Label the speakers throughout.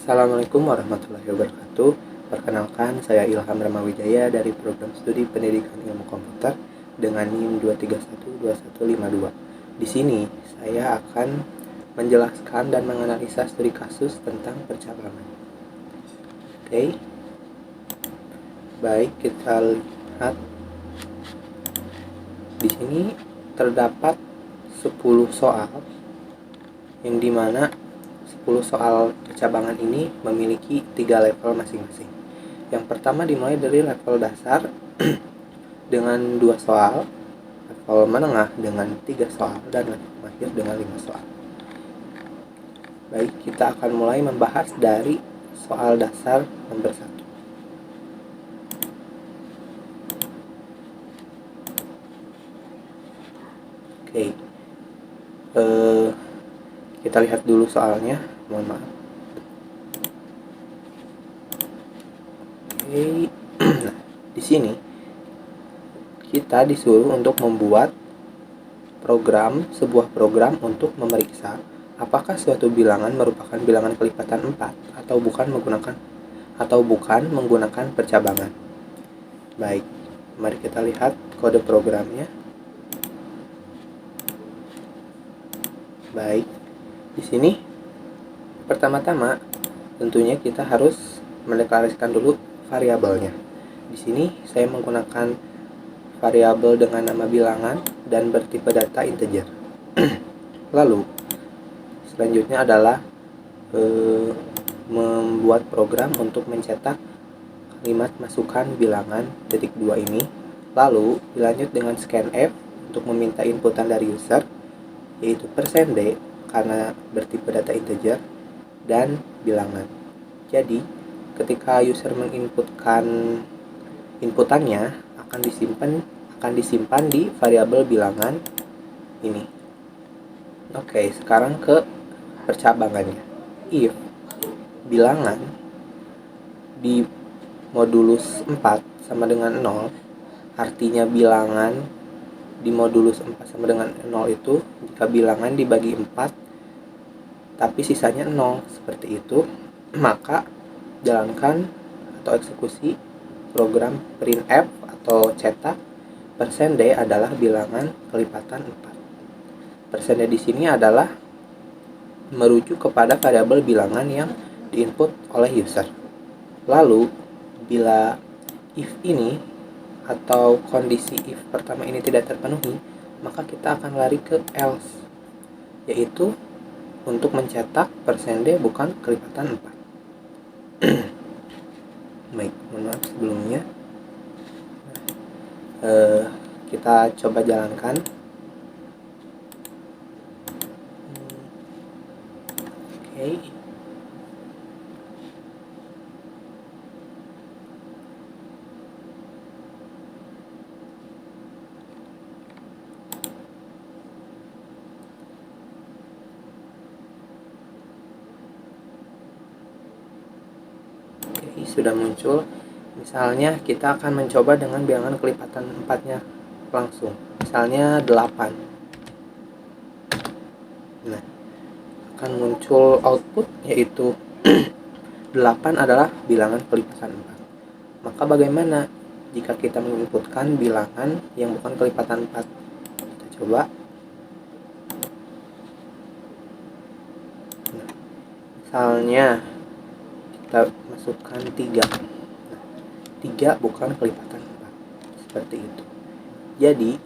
Speaker 1: Assalamualaikum warahmatullahi wabarakatuh. Perkenalkan, saya Ilham Ramawijaya dari Program Studi Pendidikan Ilmu Komputer dengan NIM 2312152. Di sini saya akan menjelaskan dan menganalisa studi kasus tentang percabangan. Oke. Baik, kita lihat. Di sini terdapat 10 soal yang dimana 10 soal percabangan ini memiliki 3 level masing-masing. Yang pertama dimulai dari level dasar dengan 2 soal, level menengah dengan 3 soal, dan level akhir dengan 5 soal. Baik, kita akan mulai membahas dari soal dasar nomor 1. Oke. Kita lihat dulu soalnya, mohon maaf. Oke. Nah, di sini kita disuruh untuk membuat sebuah program untuk memeriksa apakah suatu bilangan merupakan bilangan kelipatan 4 atau bukan menggunakan percabangan. Baik, mari kita lihat kode programnya. Baik, di sini pertama-tama tentunya kita harus mendeklarasikan dulu variabelnya. Di sini saya menggunakan variabel dengan nama bilangan dan bertipe data integer. Lalu selanjutnya adalah membuat program untuk mencetak kalimat masukan bilangan titik 2 ini. Lalu dilanjut dengan scanf untuk meminta inputan dari user, yaitu %d karena bertipe data integer dan bilangan. Jadi ketika user menginputkan inputannya akan disimpan di variabel bilangan ini. Oke, sekarang ke percabangannya. If bilangan di modulus 4 sama dengan 0, artinya bilangan di modulus 4 sama dengan 0 itu jika bilangan dibagi 4 tapi sisanya 0 seperti itu, maka jalankan atau eksekusi program printf atau cetak %d adalah bilangan kelipatan 4. %d di sini adalah merujuk kepada variabel bilangan yang diinput oleh user. Lalu bila if ini atau kondisi if pertama ini tidak terpenuhi, maka kita akan lari ke else, yaitu untuk mencetak %d bukan kelipatan 4. Baik, mohon maaf sebelumnya. Kita coba jalankan. Oke. Sudah muncul. Misalnya kita akan mencoba dengan bilangan kelipatan 4-nya langsung. Misalnya 8. Nah, akan muncul output yaitu 8 adalah bilangan kelipatan 4. Maka bagaimana jika kita menginputkan bilangan yang bukan kelipatan 4? Kita coba. Nah, misalnya kita masukkan 3. 3 bukan kelipatan 4. Seperti itu. Jadi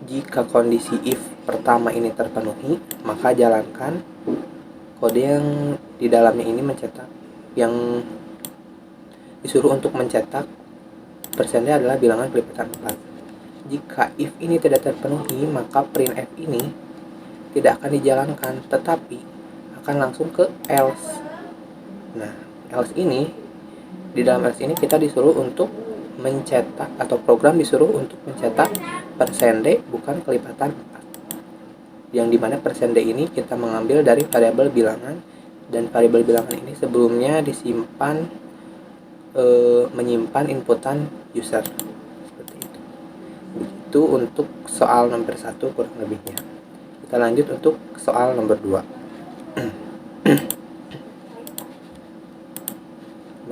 Speaker 1: jika kondisi if pertama ini terpenuhi, maka jalankan kode yang di dalamnya ini yang disuruh untuk mencetak %d adalah bilangan kelipatan 4. Jika if ini tidak terpenuhi, maka printf ini tidak akan dijalankan, tetapi akan langsung ke else. Nah, else ini, di dalam else ini kita disuruh untuk mencetak, atau program disuruh untuk mencetak %d bukan kelipatan 4. Yang dimana %d ini kita mengambil dari variabel bilangan, dan variabel bilangan ini sebelumnya disimpan menyimpan inputan user. Seperti itu. Begitu untuk soal nomor 1 kurang lebihnya. Kita lanjut untuk soal nomor 2.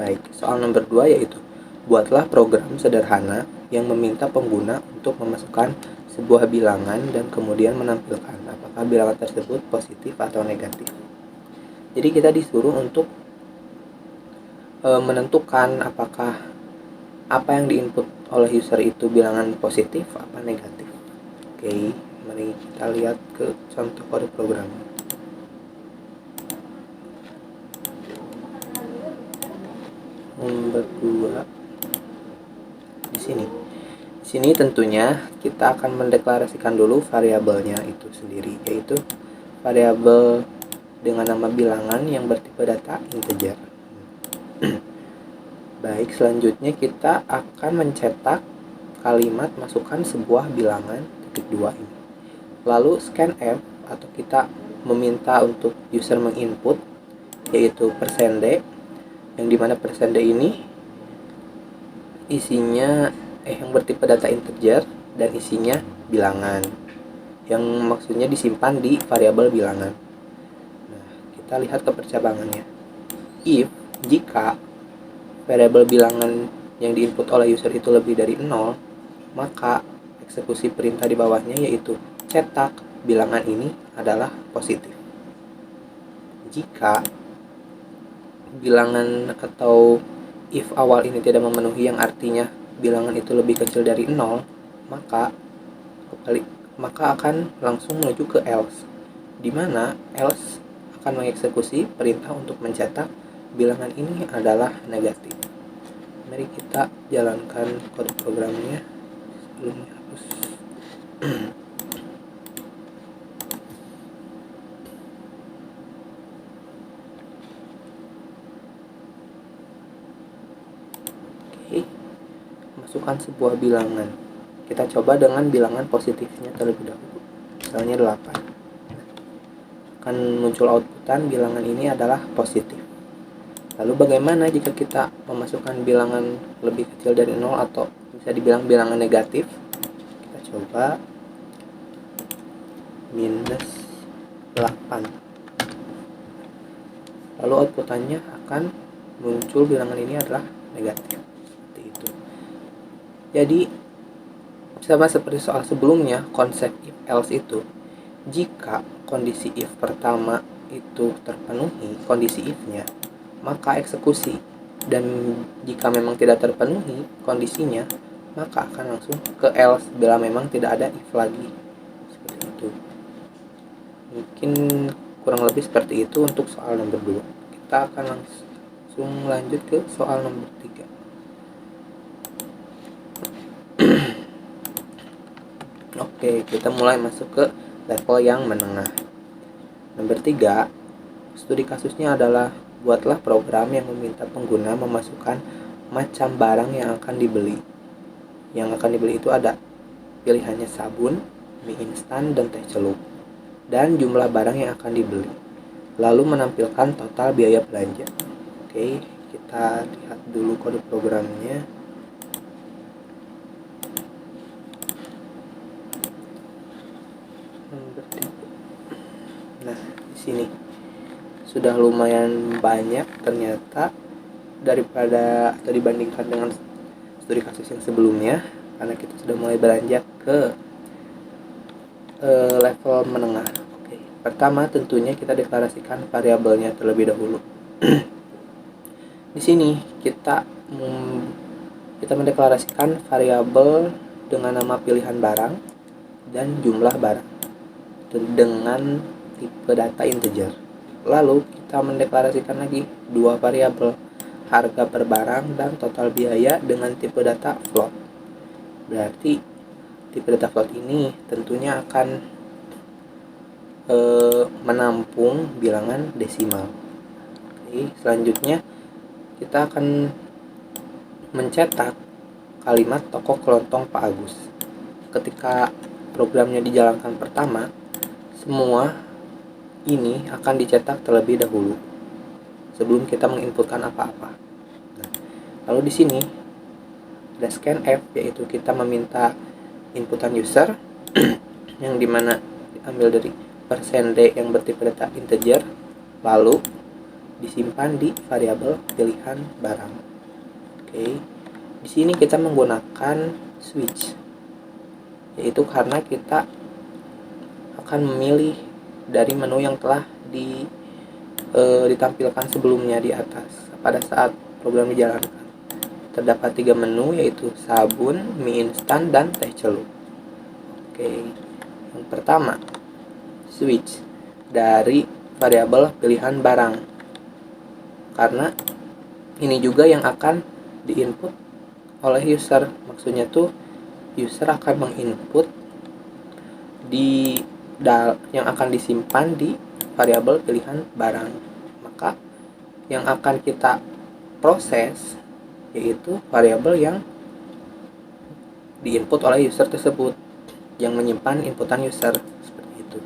Speaker 1: Baik, soal nomor 2 yaitu buatlah program sederhana yang meminta pengguna untuk memasukkan sebuah bilangan dan kemudian menampilkan apakah bilangan tersebut positif atau negatif. Jadi kita disuruh untuk menentukan apakah apa yang diinput oleh user itu bilangan positif apa negatif. Oke, mari kita lihat ke contoh kode program. Nomor 2 di sini. Di sini tentunya kita akan mendeklarasikan dulu variabelnya itu sendiri, yaitu variabel dengan nama bilangan yang bertipe data integer. Baik, selanjutnya kita akan mencetak kalimat masukkan sebuah bilangan titik 2 ini. Lalu scanf atau kita meminta untuk user menginput yaitu %d, yang dimana %d ini isinya yang bertipe data integer dan isinya bilangan yang maksudnya disimpan di variabel bilangan. Nah, kita lihat ke percabangannya. If jika variabel bilangan yang diinput oleh user itu lebih dari 0, maka eksekusi perintah di bawahnya yaitu cetak bilangan ini adalah positif. Jika bilangan atau if awal ini tidak memenuhi yang artinya bilangan itu lebih kecil dari 0, maka akan langsung menuju ke else, di mana else akan mengeksekusi perintah untuk mencetak bilangan ini adalah negatif. Mari kita jalankan kode programnya sebelumnya hapus. Oke, masukkan sebuah bilangan. Kita coba dengan bilangan positifnya terlebih dahulu, misalnya 8. Akan muncul outputan bilangan ini adalah positif. Lalu bagaimana jika kita memasukkan bilangan lebih kecil dari 0 atau bisa dibilang bilangan negatif? Kita coba -8. Lalu outputannya akan muncul bilangan ini adalah negatif. Seperti itu. Jadi sama seperti soal sebelumnya, konsep if else itu, jika kondisi if pertama itu terpenuhi, kondisi if-nya, maka eksekusi, dan jika memang tidak terpenuhi kondisinya, maka akan langsung ke else bila memang tidak ada if lagi. Seperti itu. Mungkin kurang lebih seperti itu untuk soal nomor 2. Kita akan langsung lanjut ke soal nomor 3. Oke, kita mulai masuk ke level yang menengah. Nomor 3, studi kasusnya adalah buatlah program yang meminta pengguna memasukkan macam barang yang akan dibeli. Yang akan dibeli itu ada pilihannya sabun, mie instan, dan teh celup, dan jumlah barang yang akan dibeli. Lalu menampilkan total biaya belanja. Oke, kita lihat dulu kode programnya. Nah, di sini sudah lumayan banyak ternyata daripada atau dibandingkan dengan studi kasus yang sebelumnya, karena kita sudah mulai beranjak ke level menengah. Oke, pertama tentunya kita deklarasikan variabelnya terlebih dahulu. Di sini kita mendeklarasikan variabel dengan nama pilihan barang dan jumlah barang dengan tipe data integer. Lalu kita mendeklarasikan lagi dua variabel, harga per barang dan total biaya dengan tipe data float. Berarti tipe data float ini tentunya akan menampung bilangan desimal. Oke, selanjutnya kita akan mencetak kalimat toko kelontong Pak Agus. Ketika programnya dijalankan pertama, semua ini akan dicetak terlebih dahulu sebelum kita menginputkan apa-apa. Nah, lalu di sini ada scanf, yaitu kita meminta inputan user yang dimana diambil dari %d yang bertipe data integer. Lalu disimpan di variabel pilihan barang. Oke. Di sini kita menggunakan switch, yaitu karena kita akan memilih dari menu yang telah ditampilkan sebelumnya di atas. Pada saat program dijalankan, terdapat 3 menu, yaitu sabun, mie instan, dan teh celup. Oke, yang pertama, switch dari variabel pilihan barang, karena ini juga yang akan diinput oleh user. Maksudnya tuh user akan menginput yang akan disimpan di variabel pilihan barang. Maka yang akan kita proses yaitu variabel yang diinput oleh user tersebut, yang menyimpan inputan user, seperti itu.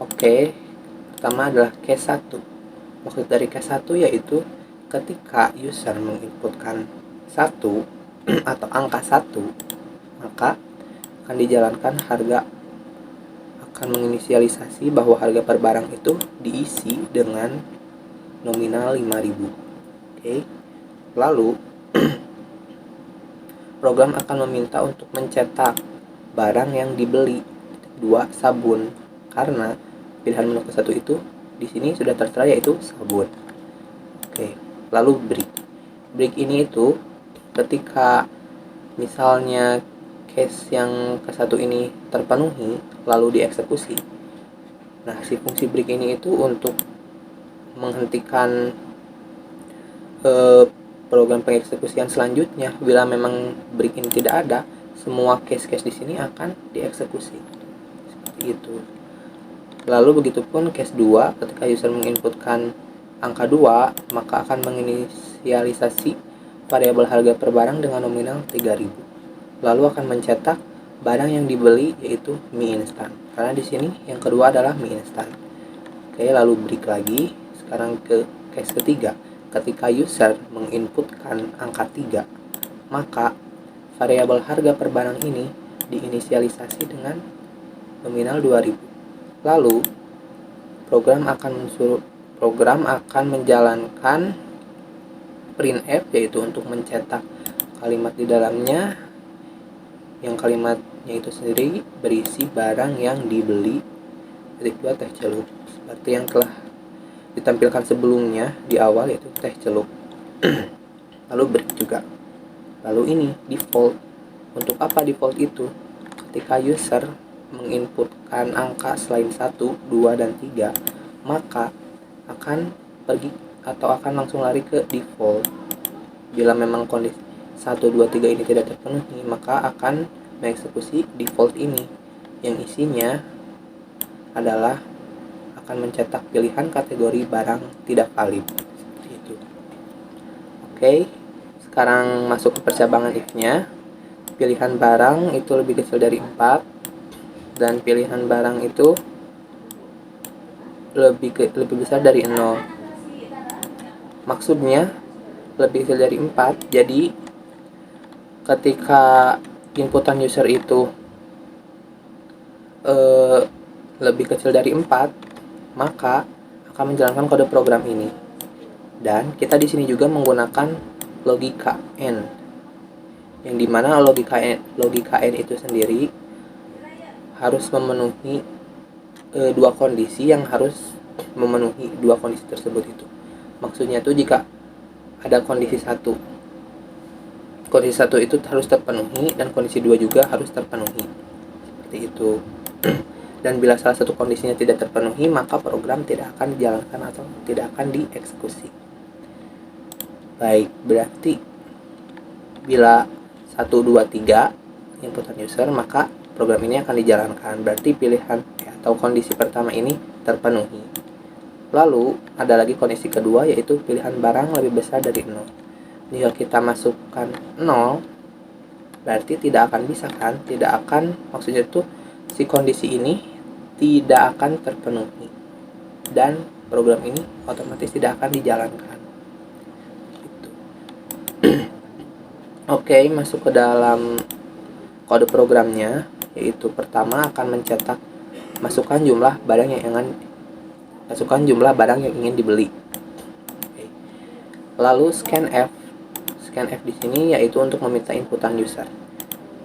Speaker 1: Oke, pertama adalah case 1. Maksud dari case 1 yaitu ketika user menginputkan 1 atau angka 1, maka akan dijalankan akan menginisialisasi bahwa harga per barang itu diisi dengan nominal 5.000. Oke. Lalu program akan meminta untuk mencetak barang yang dibeli, 2 sabun, karena pilihan menu ke-1 itu di sini sudah tertera yaitu sabun. Oke. Lalu break ini itu ketika misalnya case yang ke-1 ini terpenuhi lalu dieksekusi. Nah, si fungsi break ini itu untuk menghentikan program pengeksekusian selanjutnya. Bila memang break ini tidak ada, semua case-case di sini akan dieksekusi. Seperti itu. Lalu begitupun case 2, ketika user menginputkan angka 2, maka akan menginisialisasi variabel harga per barang dengan nominal 3.000. Lalu akan mencetak barang yang dibeli yaitu mie instan. Karena di sini yang kedua adalah mie instan. Oke, lalu break lagi. Sekarang ke case ketiga. Ketika user menginputkan angka 3, maka variabel harga per barang ini diinisialisasi dengan nominal 2.000. Lalu program akan menjalankan printf, yaitu untuk mencetak kalimat di dalamnya, yang kalimatnya itu sendiri berisi barang yang dibeli, titik 2 teh celup, seperti yang telah ditampilkan sebelumnya di awal, yaitu teh celup. Lalu break juga. Lalu ini default. Untuk apa default itu? Ketika user menginputkan angka selain 1, 2, dan 3, maka akan pergi atau akan langsung lari ke default. Bila memang kondisi 1, 2, 3 ini tidak terpenuhi, maka akan mengeksekusi default ini, yang isinya adalah akan mencetak pilihan kategori barang tidak valid. Seperti itu. Oke, sekarang masuk ke percabangan if-nya. Pilihan barang itu lebih kecil dari 4, dan pilihan barang itu lebih besar dari 0. Maksudnya lebih kecil dari 4, jadi ketika inputan user itu lebih kecil dari 4, maka akan menjalankan kode program ini. Dan kita di sini juga menggunakan logika AND, yang dimana logika AND itu sendiri harus memenuhi dua kondisi, yang harus memenuhi dua kondisi tersebut itu. Maksudnya tuh jika ada kondisi 1 itu harus terpenuhi, dan kondisi 2 juga harus terpenuhi, seperti itu. Dan bila salah satu kondisinya tidak terpenuhi, maka program tidak akan dijalankan atau tidak akan dieksekusi. Baik, berarti bila 1, 2, 3 inputan user, maka program ini akan dijalankan. Berarti pilihan atau kondisi pertama ini terpenuhi. Lalu ada lagi kondisi kedua, yaitu pilihan barang lebih besar dari 0. Jika kita masukkan 0, berarti tidak akan bisa kan? Tidak akan, maksudnya itu si kondisi ini tidak akan terpenuhi, dan program ini otomatis tidak akan dijalankan. Gitu. Oke, masuk ke dalam kode programnya, yaitu pertama akan mencetak masukkan jumlah barang yang ingin dibeli. Lalu scanf. Scanf di sini yaitu untuk meminta inputan user.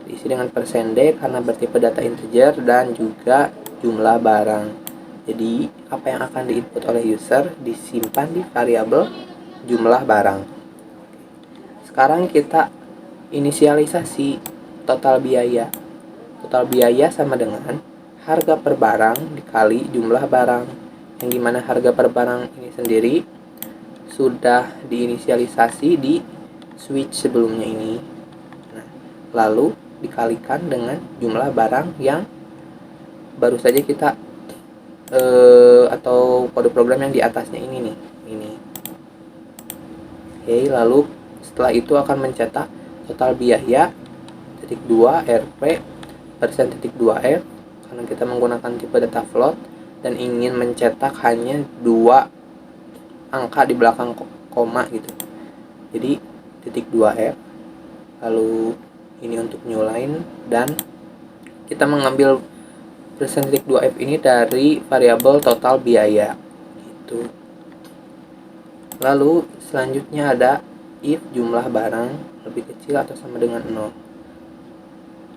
Speaker 1: Diisi dengan %d karena bertipe data integer dan juga jumlah barang. Jadi apa yang akan diinput oleh user disimpan di variabel jumlah barang. Sekarang kita inisialisasi total biaya. Total biaya sama dengan harga per barang dikali jumlah barang, yang dimana harga per barang ini sendiri sudah diinisialisasi di switch sebelumnya ini. Nah, lalu dikalikan dengan jumlah barang yang baru saja kita atau kode program yang di atasnya ini nih, ini. Oke, lalu setelah itu akan mencetak total biaya titik 2 rp persen titik 2 f karena kita menggunakan tipe data float dan ingin mencetak hanya 2 angka di belakang koma gitu. Jadi titik 2 f, lalu ini untuk new line, dan kita mengambil persen titik 2 f ini dari variabel total biaya gitu. Lalu selanjutnya ada if jumlah barang lebih kecil atau sama dengan 0.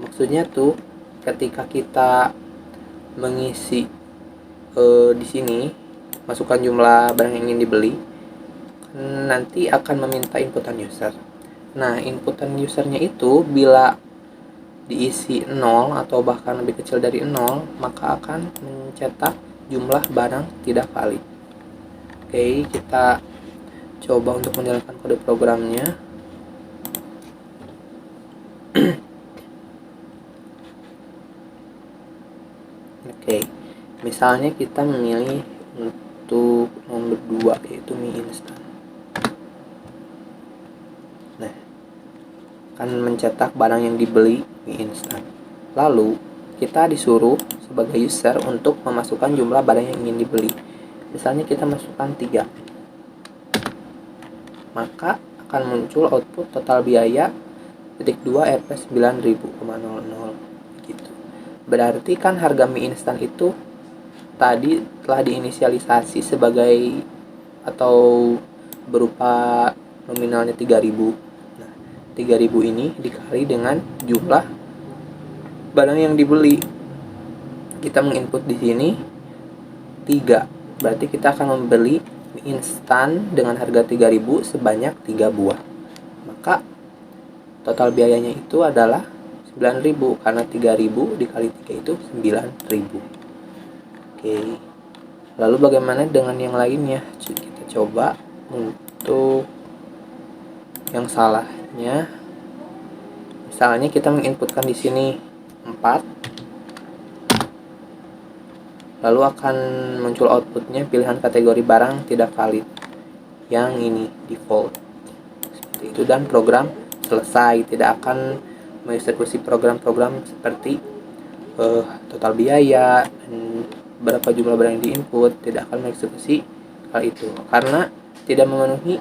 Speaker 1: Maksudnya tuh ketika kita mengisi di sini masukkan jumlah barang yang ingin dibeli, nanti akan meminta inputan user. Nah, inputan usernya itu bila diisi 0 atau bahkan lebih kecil dari 0, maka akan mencetak jumlah barang tidak valid. Oke, kita coba untuk menjalankan kode programnya. Oke, misalnya kita memilih untuk nomor 2 yaitu mie instan. Nah, akan mencetak barang yang dibeli mie instan. Lalu kita disuruh sebagai user untuk memasukkan jumlah barang yang ingin dibeli. Misalnya kita masukkan 3, maka akan muncul output total biaya titik 2 rp 9.000,00 gitu. Berarti kan harga mie instan itu tadi telah diinisialisasi sebagai atau berupa nominalnya 3.000. Nah, 3.000 ini dikali dengan jumlah barang yang dibeli. Kita menginput di sini 3. Berarti kita akan membeli mie instan dengan harga 3.000 sebanyak 3 buah. Maka total biayanya itu adalah 9.000 karena 3.000 dikali 3 itu 9.000. Oke. Lalu bagaimana dengan yang lainnya? Kita coba untuk yang salahnya. Misalnya kita menginputkan di sini 4. Lalu akan muncul outputnya pilihan kategori barang tidak valid. Yang ini default. Seperti itu, dan program selesai. Tidak akan mengeksekusi program-program seperti total biaya, berapa jumlah barang yang diinput. Tidak akan mengeksekusi hal itu karena tidak memenuhi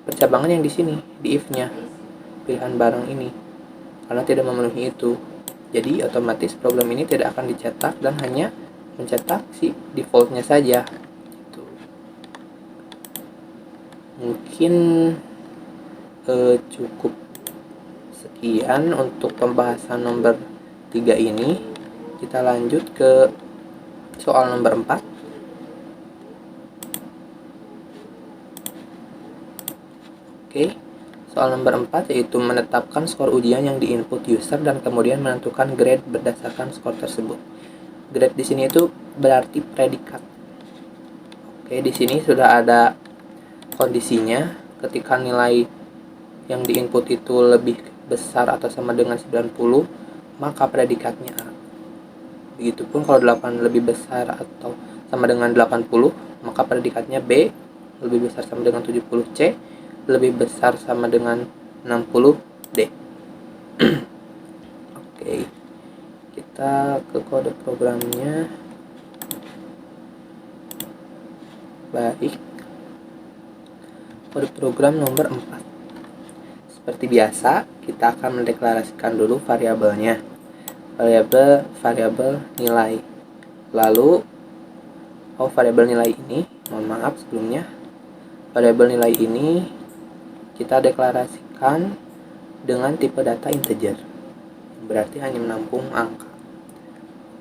Speaker 1: percabangan yang di sini di if-nya, pilihan barang ini, karena tidak memenuhi itu. Jadi otomatis program ini tidak akan dicetak dan hanya mencetak si defaultnya saja gitu. Mungkin cukup sekian untuk pembahasan nomor 3 ini. Kita lanjut ke soal nomor 4. Oke, soal nomor 4 yaitu menetapkan skor ujian yang diinput user dan kemudian menentukan grade berdasarkan skor tersebut. Grade di sini itu berarti predikat. Oke, di sini sudah ada kondisinya. Ketika nilai yang diinput itu lebih besar atau sama dengan 90, maka predikatnya A. Begitupun kalau 8 lebih besar atau sama dengan 80, maka predikatnya B. Lebih besar sama dengan 70 C. Lebih besar sama dengan 60 D. Oke. Kita ke kode programnya. Baik. Kode program nomor 4. Seperti biasa, kita akan mendeklarasikan dulu variabelnya. Variabel nilai. Lalu variabel nilai ini, mohon maaf sebelumnya, variabel nilai ini kita deklarasikan dengan tipe data integer, berarti hanya menampung angka.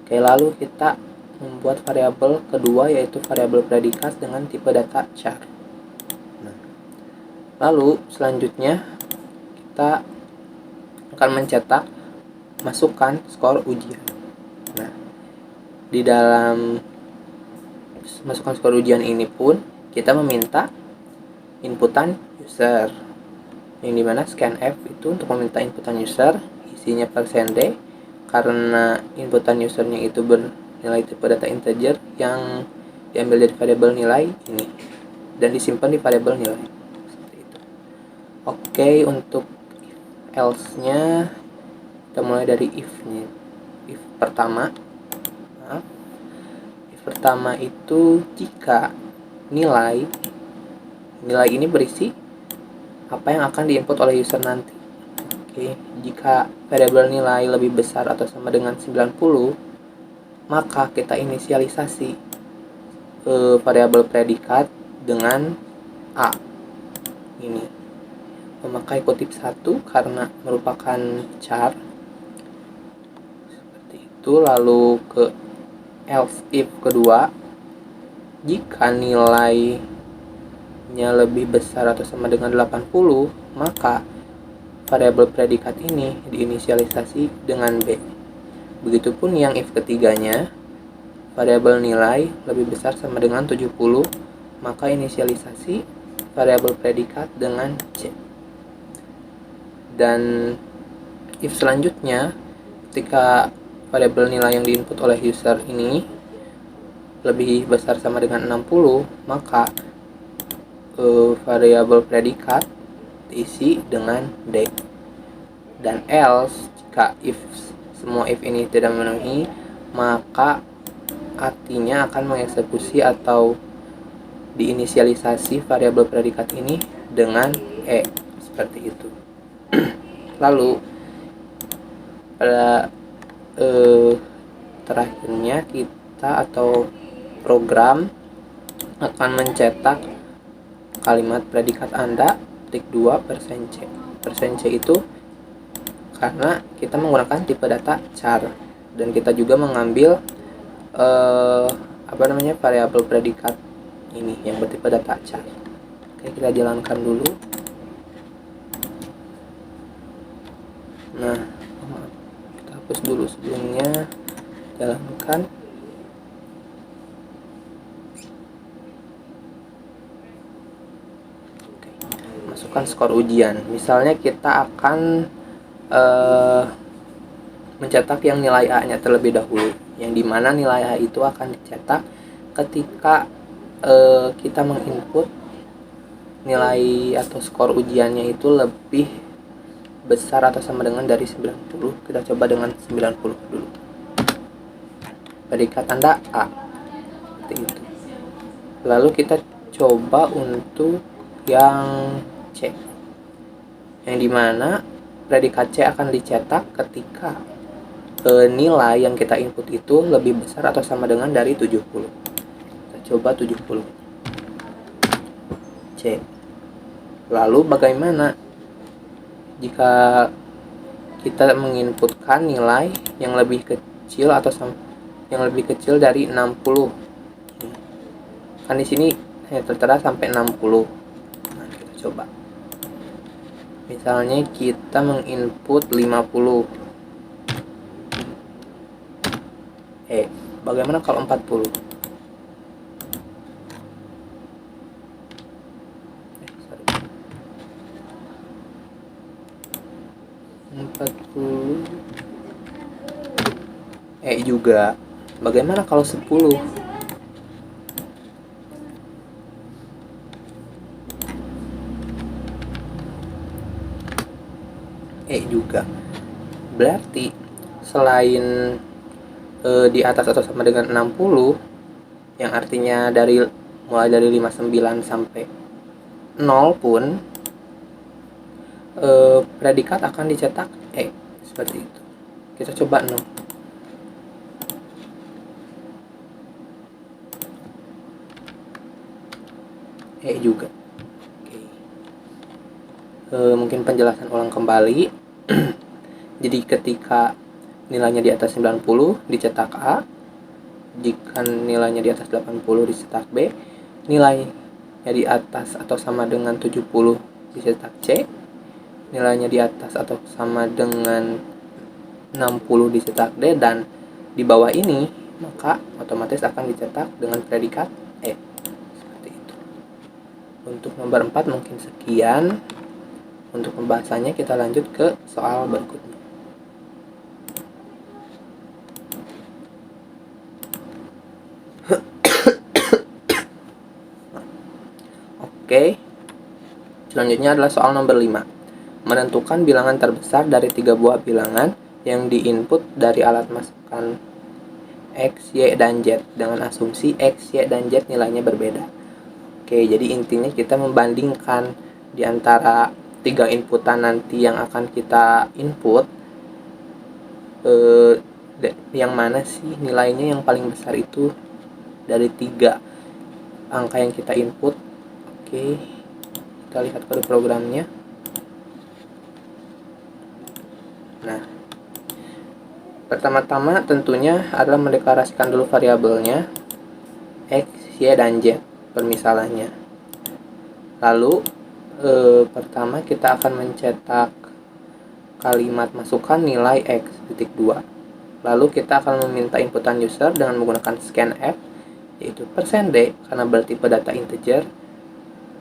Speaker 1: Oke, lalu kita membuat variabel kedua, yaitu variabel predikat dengan tipe data char. Nah, lalu selanjutnya kita akan mencetak masukkan skor ujian. Nah, di dalam masukkan skor ujian ini pun kita meminta inputan user, yang dimana scanf itu untuk meminta inputan user, isinya %d karena inputan usernya itu bernilai tipe data integer yang diambil dari variabel nilai ini dan disimpan di variabel nilai. Seperti itu. Oke, untuk else-nya kita mulai dari if-nya. If pertama itu jika nilai ini berisi apa yang akan diinput oleh user nanti. Oke, jika variabel nilai lebih besar atau sama dengan 90, maka kita inisialisasi variabel predikat dengan A. Ini memakai kutip 1 karena merupakan char. Seperti itu. Lalu ke else if kedua, jika nilainya lebih besar atau sama dengan 80, maka variabel predikat ini diinisialisasi dengan B. Begitupun yang if ketiganya, variabel nilai lebih besar sama dengan 70, maka inisialisasi variabel predikat dengan C. Dan if selanjutnya, ketika variabel nilai yang diinput oleh user ini lebih besar sama dengan 60, maka variabel predikat diisi dengan D. Dan else, jika semua if ini tidak memenuhi, maka artinya akan mengeksekusi atau diinisialisasi variabel predikat ini dengan E. Seperti itu. Lalu pada terakhirnya kita atau program akan mencetak kalimat predikat Anda tik 2 %C. %C itu karena kita menggunakan tipe data char dan kita juga mengambil variabel predikat ini yang bertipe data char. Oke, kita jalankan dulu. Nah, kita hapus dulu sebelumnya. Jalankan. Oke, masukkan skor ujian. Misalnya kita akan mencetak yang nilai A-nya terlebih dahulu, yang dimana nilai A itu akan dicetak ketika kita menginput nilai atau skor ujiannya itu lebih besar atau sama dengan dari 90. Kita coba dengan 90 dulu. Predikat Anda A. Seperti itu. Lalu kita coba untuk yang C, yang dimana predikat C akan dicetak ketika nilai yang kita input itu lebih besar atau sama dengan dari 70. Kita coba 70 C. Lalu bagaimana jika kita menginputkan nilai yang lebih kecil atau yang lebih kecil dari 60? Kan di sini hanya tertera sampai 60. Nah, kita coba. Misalnya kita menginput 50. Bagaimana kalau 40? 40 juga. Bagaimana kalau 10? Juga. Berarti selain di atas atau sama dengan 60, yang artinya mulai dari 59 sampai 0 pun predikat akan dicetak seperti itu. Kita coba 0. Juga. Mungkin penjelasan ulang kembali. Jadi ketika nilainya di atas 90 dicetak A, jika nilainya di atas 80 dicetak B, nilainya di atas atau sama dengan 70 dicetak C, nilainya di atas atau sama dengan 60 dicetak D, dan di bawah ini maka otomatis akan dicetak dengan predikat E. Seperti itu. Untuk nomor 4 mungkin sekian. Untuk pembahasannya kita lanjut ke soal berikutnya. Oke. Selanjutnya adalah soal nomor 5. Menentukan bilangan terbesar dari 3 buah bilangan yang diinput dari alat masukan X, Y, dan Z dengan asumsi X, Y, dan Z nilainya berbeda. Oke, jadi intinya kita membandingkan di antara 3 inputan nanti yang akan kita input, yang mana sih nilainya yang paling besar itu dari 3 angka yang kita input. Oke, kita lihat kode programnya. Nah, pertama-tama tentunya adalah mendeklarasikan dulu variabelnya X, Y, dan Z permisalannya. Lalu pertama kita akan mencetak kalimat masukan nilai X titik 2. Lalu kita akan meminta inputan user dengan menggunakan scanf, yaitu %d karena bertipe data integer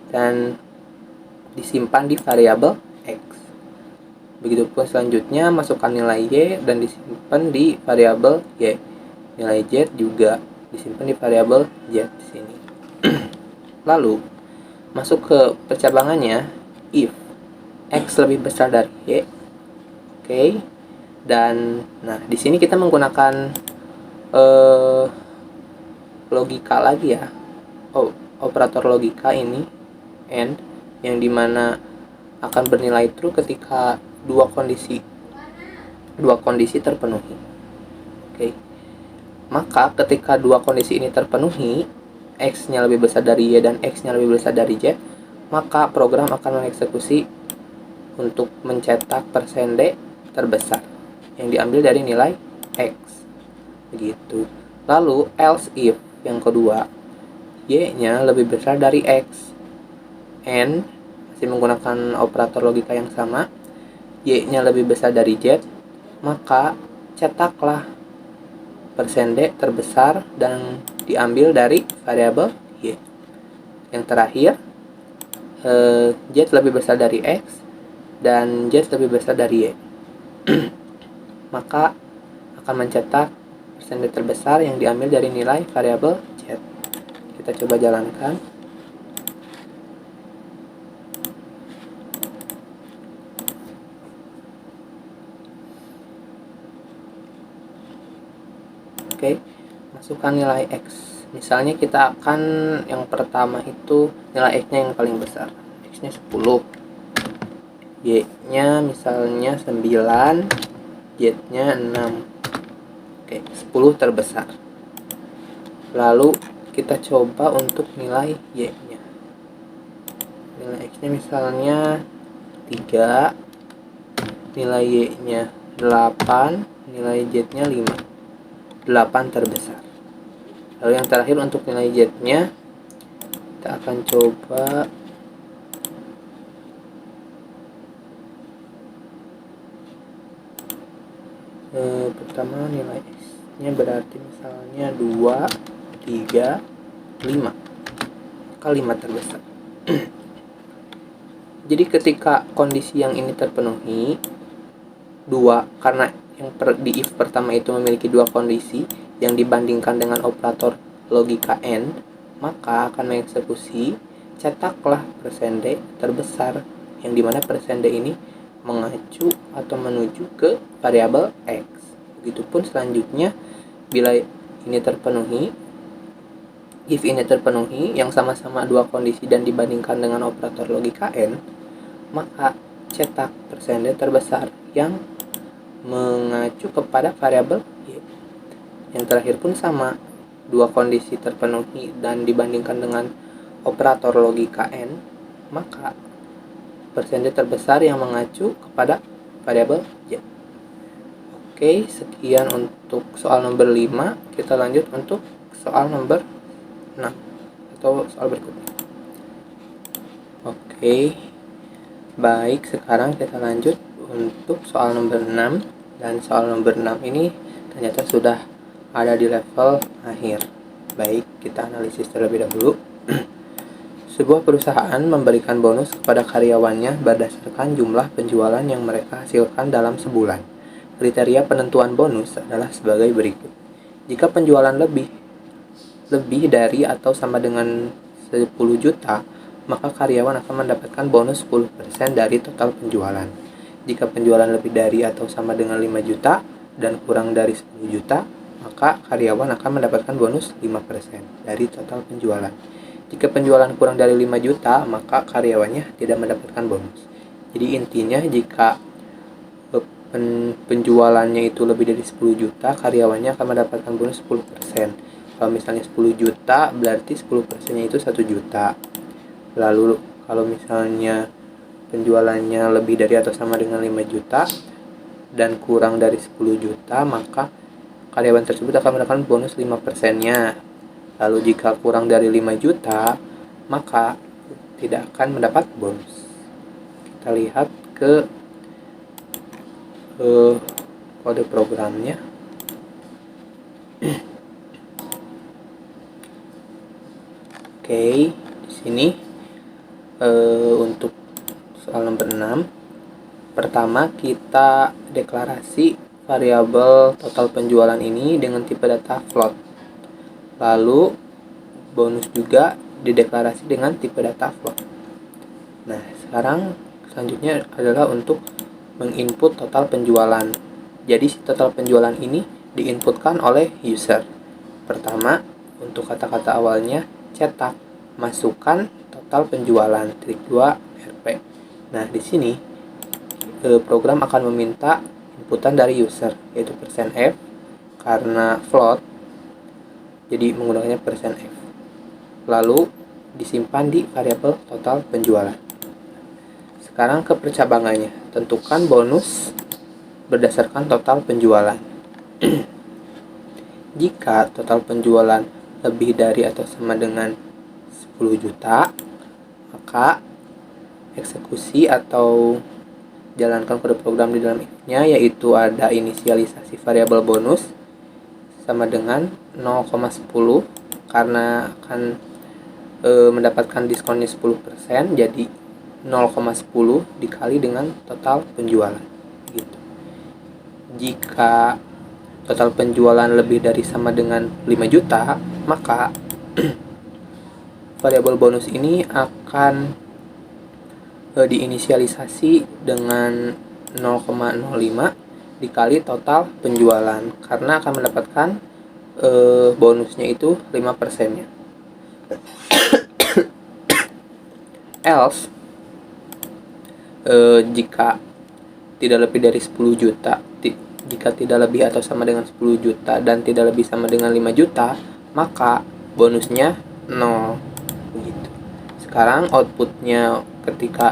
Speaker 1: dan disimpan di variabel X. Begitupun selanjutnya masukkan nilai Y dan disimpan di variabel Y. Nilai Z juga disimpan di variabel Z di sini. Lalu masuk ke percabangannya if X lebih besar dari Y. Oke. Dan nah di sini kita menggunakan logika lagi ya. Operator logika ini AND, yang dimana akan bernilai true ketika dua kondisi terpenuhi. Oke. Maka ketika dua kondisi ini terpenuhi, X-nya lebih besar dari Y dan X-nya lebih besar dari Z, maka program akan mengeksekusi untuk mencetak %d terbesar yang diambil dari nilai X. Begitu. Lalu else if yang kedua, Y-nya lebih besar dari X. And masih menggunakan operator logika yang sama, Y-nya lebih besar dari Z, maka cetaklah %d terbesar dan diambil dari variabel Y. Yang terakhir, Z lebih besar dari X dan Z lebih besar dari Y. Maka akan mencetak %d terbesar yang diambil dari nilai variabel Z. Kita coba jalankan. Oke, masukkan nilai X. Misalnya kita akan yang pertama itu nilai X-nya yang paling besar. X-nya 10. Y-nya misalnya 9. Z-nya 6. Oke, 10 terbesar. Lalu kita coba untuk nilai Y-nya. Nilai X-nya misalnya 3. Nilai Y-nya 8. Nilai Z-nya 5. 8 terbesar. Lalu yang terakhir untuk nilai Z-nya kita akan coba pertama nilai X-nya berarti misalnya 2, 3, 5. Maka 5 terbesar. Jadi ketika kondisi yang ini terpenuhi, 2, karena yang di if pertama itu memiliki 2 kondisi yang dibandingkan dengan operator logika AND, maka akan mengeksekusi cetaklah %d terbesar, yang dimana %d ini mengacu atau menuju ke variabel X. Begitupun selanjutnya bila ini terpenuhi, if ini terpenuhi yang sama-sama 2 kondisi dan dibandingkan dengan operator logika AND, maka cetak %d terbesar yang mengacu kepada variabel Y. Yang terakhir pun sama, 2 kondisi terpenuhi dan dibandingkan dengan operator logika AND, maka persentase terbesar yang mengacu kepada variabel Y. Oke, sekian untuk soal nomor 5. Kita lanjut untuk soal nomor 6 atau soal berikutnya. Oke, baik, sekarang kita lanjut untuk soal nomor 6. Dan soal nomor 6 ini ternyata sudah ada di level akhir. Baik, kita analisis terlebih dahulu. Sebuah perusahaan memberikan bonus kepada karyawannya berdasarkan jumlah penjualan yang mereka hasilkan dalam sebulan. Kriteria penentuan bonus adalah sebagai berikut. Jika penjualan lebih dari atau sama dengan 10 juta, maka karyawan akan mendapatkan bonus 10% dari total penjualan. Jika penjualan lebih dari atau sama dengan 5 juta dan kurang dari 10 juta, maka karyawan akan mendapatkan bonus 5% dari total penjualan. Jika penjualan kurang dari 5 juta, maka karyawannya tidak mendapatkan bonus. Jadi intinya jika penjualannya itu lebih dari 10 juta, karyawannya akan mendapatkan bonus 10%. Kalau misalnya 10 juta, berarti 10%-nya itu 1 juta. Lalu kalau misalnya penjualannya lebih dari atau sama dengan 5 juta dan kurang dari 10 juta, maka karyawan tersebut akan mendapatkan bonus 5%-nya. Lalu jika kurang dari 5 juta, maka tidak akan mendapat bonus. Kita lihat ke kode programnya. Oke, di sini untuk soal nomor 6. Pertama, kita deklarasi variabel total penjualan ini dengan tipe data float. Lalu bonus juga dideklarasi dengan tipe data float. Nah, sekarang selanjutnya adalah untuk menginput total penjualan. Jadi total penjualan ini diinputkan oleh user. Pertama, untuk kata-kata awalnya cetak, masukkan total penjualan, trik 2 RP. Nah, di sini program akan meminta inputan dari user, yaitu %F. Karena float, jadi menggunakannya %F. Lalu disimpan di variabel total penjualan. Sekarang ke percabangannya. Tentukan bonus berdasarkan total penjualan. Jika total penjualan lebih dari atau sama dengan 10 juta, maka eksekusi atau jalankan kode program di dalam if-nya, yaitu ada inisialisasi variabel bonus sama dengan 0,10 karena akan mendapatkan diskonnya 10%, jadi 0,10 dikali dengan total penjualan gitu. Jika total penjualan lebih dari sama dengan 5 juta, maka variabel bonus ini akan diinisialisasi dengan 0,05 dikali total penjualan karena akan mendapatkan bonusnya itu 5%-nya. Else, jika tidak lebih dari 10 juta, jika tidak lebih atau sama dengan 10 juta dan tidak lebih sama dengan 5 juta, maka bonusnya 0 begitu. Sekarang outputnya ketika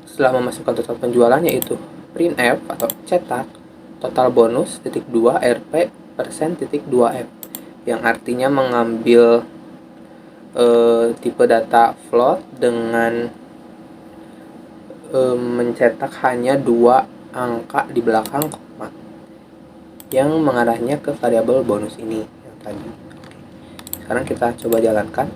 Speaker 1: setelah memasukkan total penjualan, yaitu printf atau cetak total bonus titik 2 RP persen titik 2F, yang artinya mengambil tipe data float dengan mencetak hanya 2 angka di belakang koma yang mengarahnya ke variabel bonus ini yang tadi. Oke. Sekarang kita coba jalankan.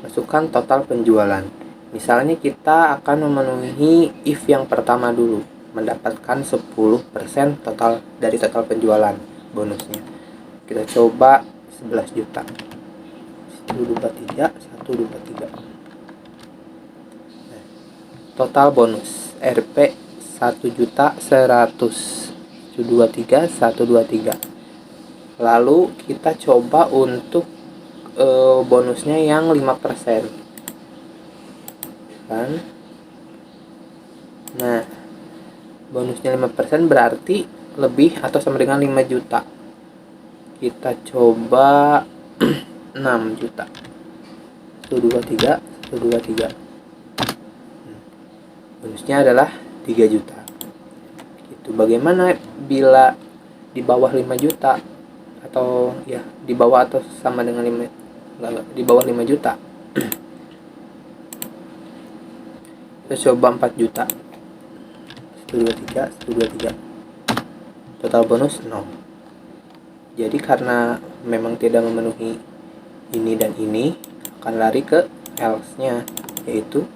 Speaker 1: Masukkan total penjualan. Misalnya kita akan memenuhi if yang pertama dulu, mendapatkan 10% total dari total penjualan bonusnya. Kita coba 11 juta. 123, 123. Total bonus RP 1 juta 100. 123, 123. Lalu kita coba untuk bonusnya yang 5% kan. Nah, Bonusnya 5% berarti lebih atau sama dengan 5 juta. Kita coba 6 juta. 123, 123. Bonusnya adalah 3 juta. Itu bagaimana bila di bawah 5 juta atau ya di bawah atau sama dengan 5, enggak, di bawah 5 juta. Kita coba 4 juta. 123, 123. Total bonus 0. Jadi karena memang tidak memenuhi ini dan ini, akan lari ke else-nya, yaitu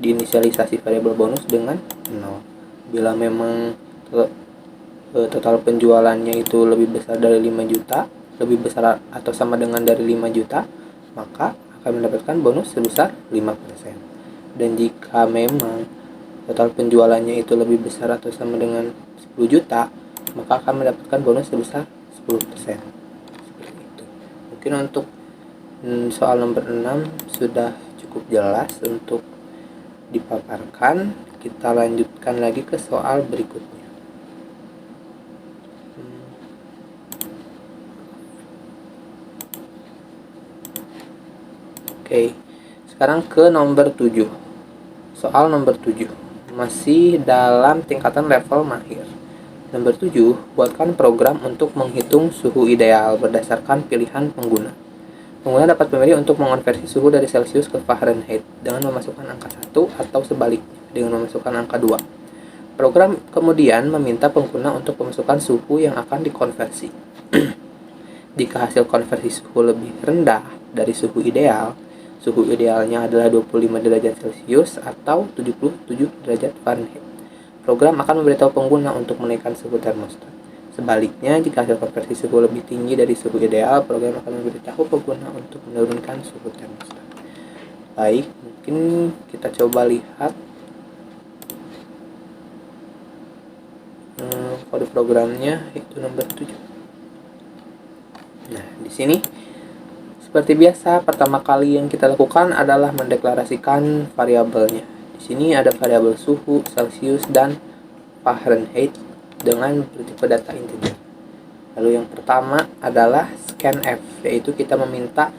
Speaker 1: diinisialisasi variabel bonus dengan 0. Bila memang total penjualannya itu lebih besar dari 5 juta, lebih besar atau sama dengan dari 5 juta, maka akan mendapatkan bonus sebesar 5%. Dan jika memang total penjualannya itu lebih besar atau sama dengan 10 juta, maka akan mendapatkan bonus sebesar 10%. Seperti itu. Mungkin untuk soal nomor 6 sudah cukup jelas untuk dipaparkan. Kita lanjutkan lagi ke soal berikutnya. Oke, sekarang ke nomor 7. Soal nomor 7 masih dalam tingkatan level mahir. Nomor 7, buatkan program untuk menghitung suhu ideal berdasarkan pilihan pengguna. Pengguna dapat memilih untuk mengonversi suhu dari Celsius ke Fahrenheit dengan memasukkan angka 1 atau sebaliknya dengan memasukkan angka 2. Program kemudian meminta pengguna untuk memasukkan suhu yang akan dikonversi. Jika hasil konversi suhu lebih rendah dari suhu ideal, suhu idealnya adalah 25 derajat Celcius atau 77 derajat Fahrenheit, program akan memberitahu pengguna untuk menaikkan suhu termostat. Sebaliknya, jika hasil konversi suhu lebih tinggi dari suhu ideal, program akan memberitahu pengguna untuk menurunkan suhu termostat. Baik, mungkin kita coba lihat kode programnya, itu nomor 7. Nah, di sini seperti biasa, pertama kali yang kita lakukan adalah mendeklarasikan variabelnya. Di sini ada variabel suhu, Celsius, dan Fahrenheit dengan bertipe data integer. Lalu yang pertama adalah scanf, yaitu kita meminta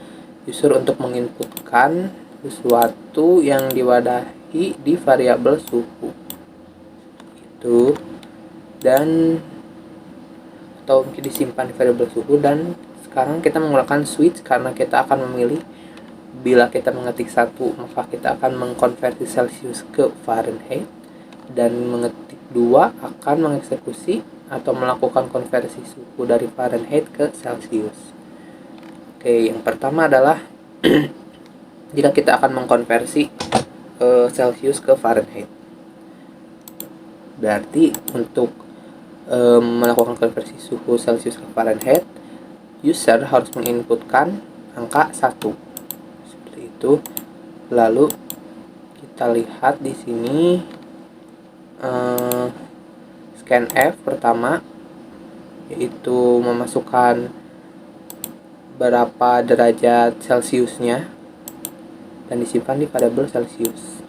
Speaker 1: user untuk menginputkan sesuatu yang diwadahi di variabel suhu. Itu dan atau mungkin disimpan di variabel suhu, dan sekarang kita menggunakan switch karena kita akan memilih bila kita mengetik 1 maka kita akan mengkonversi Celsius ke Fahrenheit, dan mengetik 2 akan mengeksekusi atau melakukan konversi suhu dari Fahrenheit ke Celsius. Oke, yang pertama adalah jika kita akan mengkonversi Celsius ke Fahrenheit, berarti untuk melakukan konversi suhu Celsius ke Fahrenheit, user harus menginputkan angka 1 seperti itu. Lalu kita lihat di sini scanf pertama, yaitu memasukkan berapa derajat Celsiusnya dan disimpan di variabel Celsius.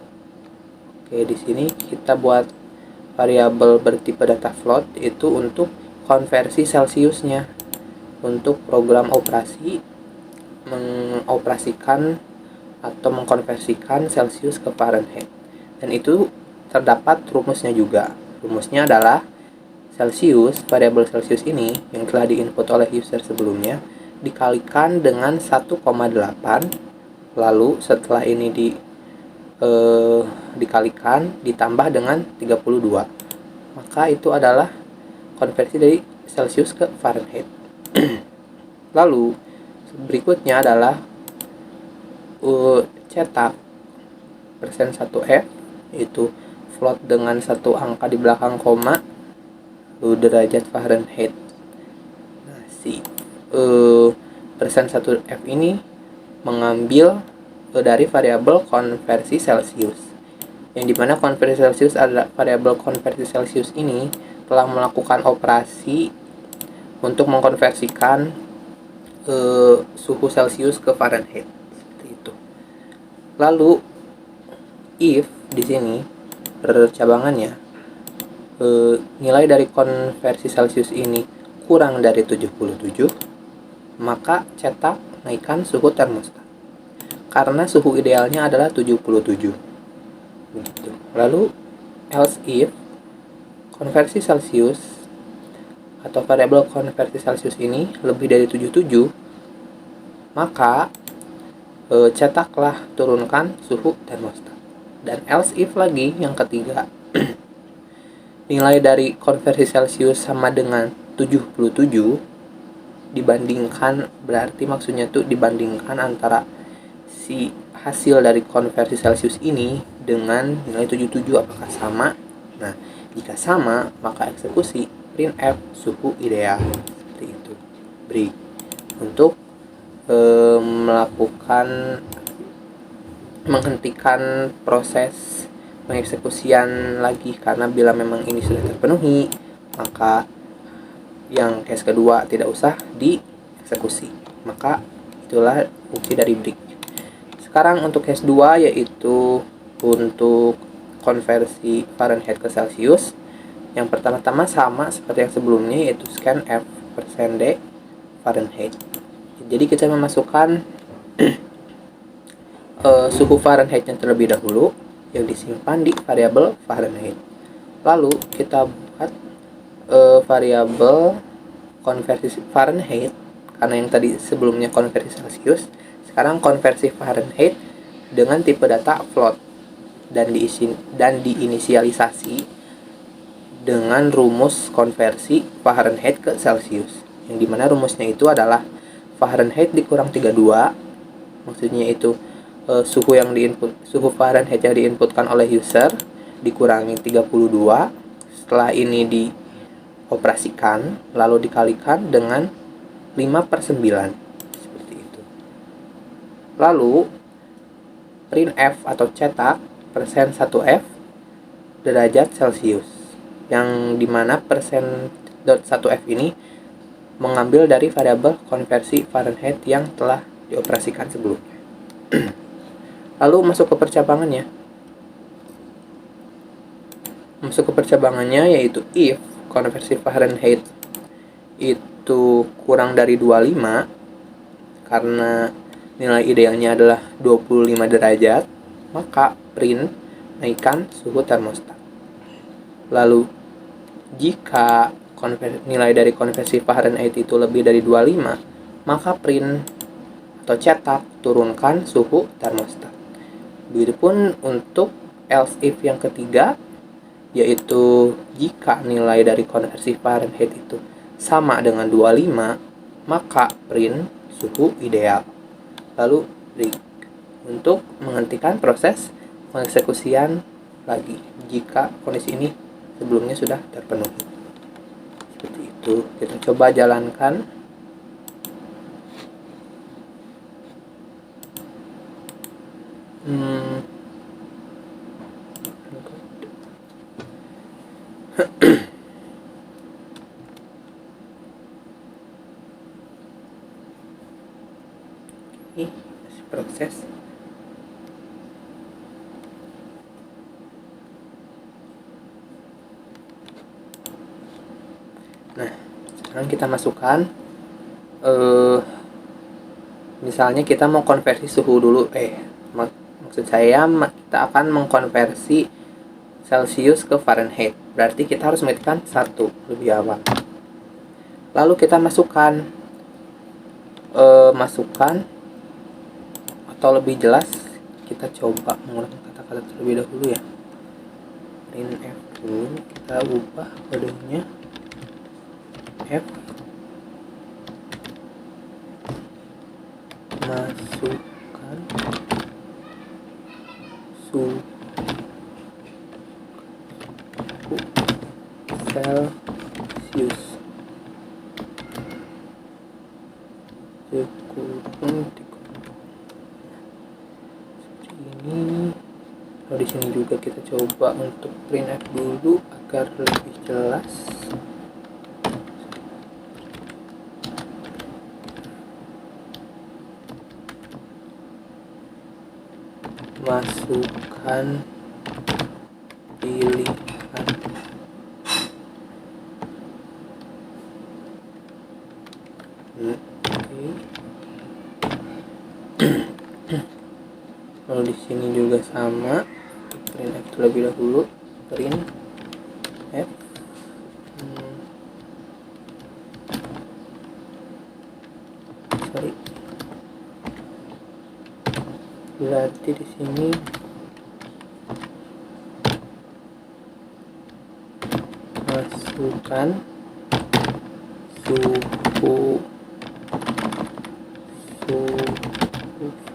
Speaker 1: Oke, di sini kita buat variabel bertipe data float, itu untuk konversi Celsiusnya. Untuk program operasi mengoperasikan atau mengkonversikan Celsius ke Fahrenheit, dan itu terdapat rumusnya juga. Rumusnya adalah Celsius, variabel Celsius ini yang telah diinput oleh user sebelumnya, dikalikan dengan 1,8, lalu setelah ini dikalikan ditambah dengan 32, maka itu adalah konversi dari Celsius ke Fahrenheit. Lalu berikutnya adalah cetak %1f, yaitu float dengan satu angka di belakang koma, lalu derajat Fahrenheit. Nah, si %1f ini mengambil dari variabel konversi Celsius, yang dimana konversi Celsius adalah variabel konversi Celsius ini telah melakukan operasi untuk mengkonversikan suhu Celsius ke Fahrenheit seperti itu. Lalu if di sini percabangannya nilai dari konversi Celcius ini kurang dari 77, maka cetak naikkan suhu termostat. Karena suhu idealnya adalah 77. Begitu. Lalu else if konversi Celcius atau variabel konversi Celcius ini lebih dari 77, maka cetaklah turunkan suhu termostat. Dan else if lagi yang ketiga, nilai dari konversi Celcius sama dengan 77 dibandingkan, berarti maksudnya tuh dibandingkan antara si hasil dari konversi Celcius ini dengan nilai 77 apakah sama. Nah, jika sama, maka eksekusi printf suhu ideal seperti itu. Break untuk menghentikan proses pengeksekusian lagi, karena bila memang ini sudah terpenuhi, maka yang case kedua tidak usah dieksekusi. Maka itulah fungsi dari break. Sekarang untuk case 2, yaitu untuk konversi Fahrenheit ke Celsius. Yang pertama-tama sama seperti yang sebelumnya, yaitu scanf %D Fahrenheit. Jadi kita memasukkan suhu Fahrenheit yang terlebih dahulu yang disimpan di variabel Fahrenheit. Lalu kita buat variabel konversi Fahrenheit, karena yang tadi sebelumnya konversi Celsius, sekarang konversi Fahrenheit dengan tipe data float dan diinisialisasi dengan rumus konversi Fahrenheit ke Celsius, yang dimana rumusnya itu adalah Fahrenheit dikurang 32, maksudnya itu suhu Fahrenheit yang diinputkan oleh user dikurangi 32, setelah ini dioperasikan lalu dikalikan dengan 5/9 seperti itu. Lalu printf atau cetak %1f derajat Celcius, yang dimana %.1f ini mengambil dari variabel konversi Fahrenheit yang telah dioperasikan sebelumnya. Lalu masuk ke percabangannya. Yaitu if konversi Fahrenheit itu kurang dari 25, karena nilai idealnya adalah 25 derajat, maka print naikkan suhu termostat. Lalu jika nilai dari konversi Fahrenheit itu lebih dari 25, maka print atau cetak turunkan suhu termostat. Begitupun untuk else if yang ketiga, yaitu jika nilai dari konversi Fahrenheit itu sama dengan 25, maka print suhu ideal. Lalu break untuk menghentikan proses pengeksekusian lagi jika kondisi ini sebelumnya sudah terpenuhi. Seperti itu, kita coba jalankan. Ini proses. Nah, sekarang kita masukkan misalnya kita mau konversi suhu dulu, maksud saya kita akan mengkonversi Celsius ke Fahrenheit, berarti kita harus mengetikkan 1 lebih awal. Lalu kita masukkan atau lebih jelas kita coba menggunakan kata-kata terlebih dahulu ya. Printf dulu, kita ubah kodenya f, masukkan suhu Celsius sekurang seperti ini. Di sini juga kita coba untuk printf dulu agar lebih jelas. Masukkan pilihan Lalu di sini juga sama, print F terlebih dahulu, print F. Berarti di sini masukkan suhu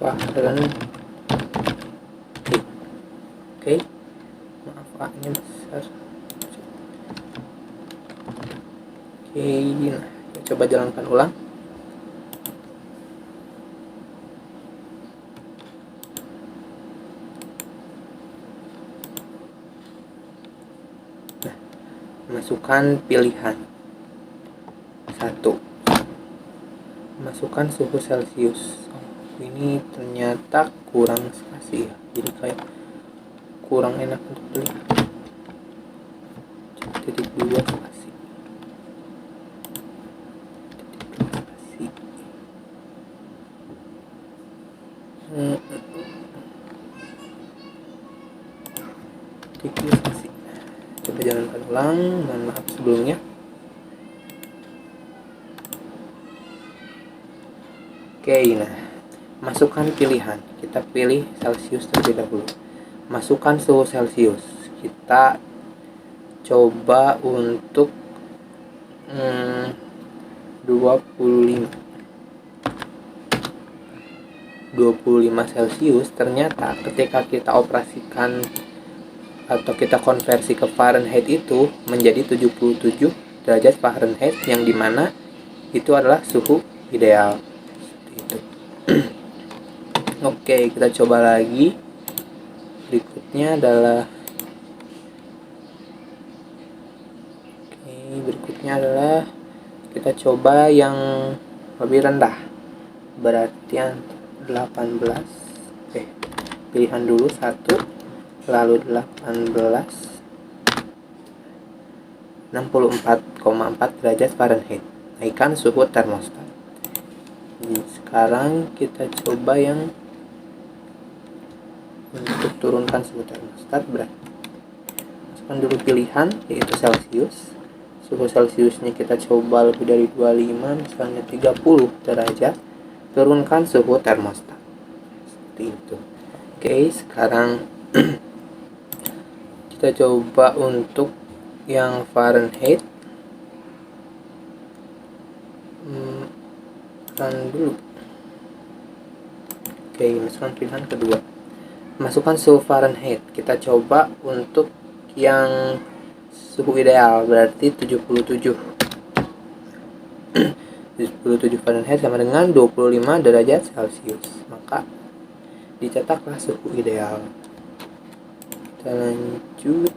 Speaker 1: Fahrenheit. Oke, maaf A-nya besar. Oke, nah kita coba jalankan ulang. Nah, masukkan pilihan 1, masukkan suhu Celcius. Ini ternyata kurang spasi ya, jadi kayak kurang enak untuk beli. Titik 2 spasi. Titik 2 spasi. Coba jalankan ulang, mohon maaf sebelumnya. Oke, nah masukkan pilihan, kita pilih Celcius terlebih dahulu. Masukkan suhu Celcius, kita coba untuk 25 Celcius. Ternyata ketika kita operasikan atau kita konversi ke Fahrenheit itu menjadi 77 derajat Fahrenheit, yang dimana itu adalah suhu ideal. Seperti itu. Oke, kita coba lagi. Berikutnya adalah kita coba yang lebih rendah. Berarti yang 18. Pilihan dulu 1, lalu 18, 64,4 derajat Fahrenheit. Naikkan suhu termostat. Sekarang kita coba yang untuk turunkan suhu termostat. Berarti masukkan dulu pilihan, yaitu Celcius. Suhu Celciusnya kita coba lebih dari 25, misalnya 30 derajat. Turunkan suhu termostat. Seperti itu. Oke, sekarang kita coba untuk yang Fahrenheit. Dulu. Oke, masukkan pilihan kedua. Masukkan suhu Fahrenheit. Kita coba untuk yang suhu ideal, berarti 77 Fahrenheit sama dengan 25 derajat Celcius. Maka dicetaklah suhu ideal. Kita lanjut.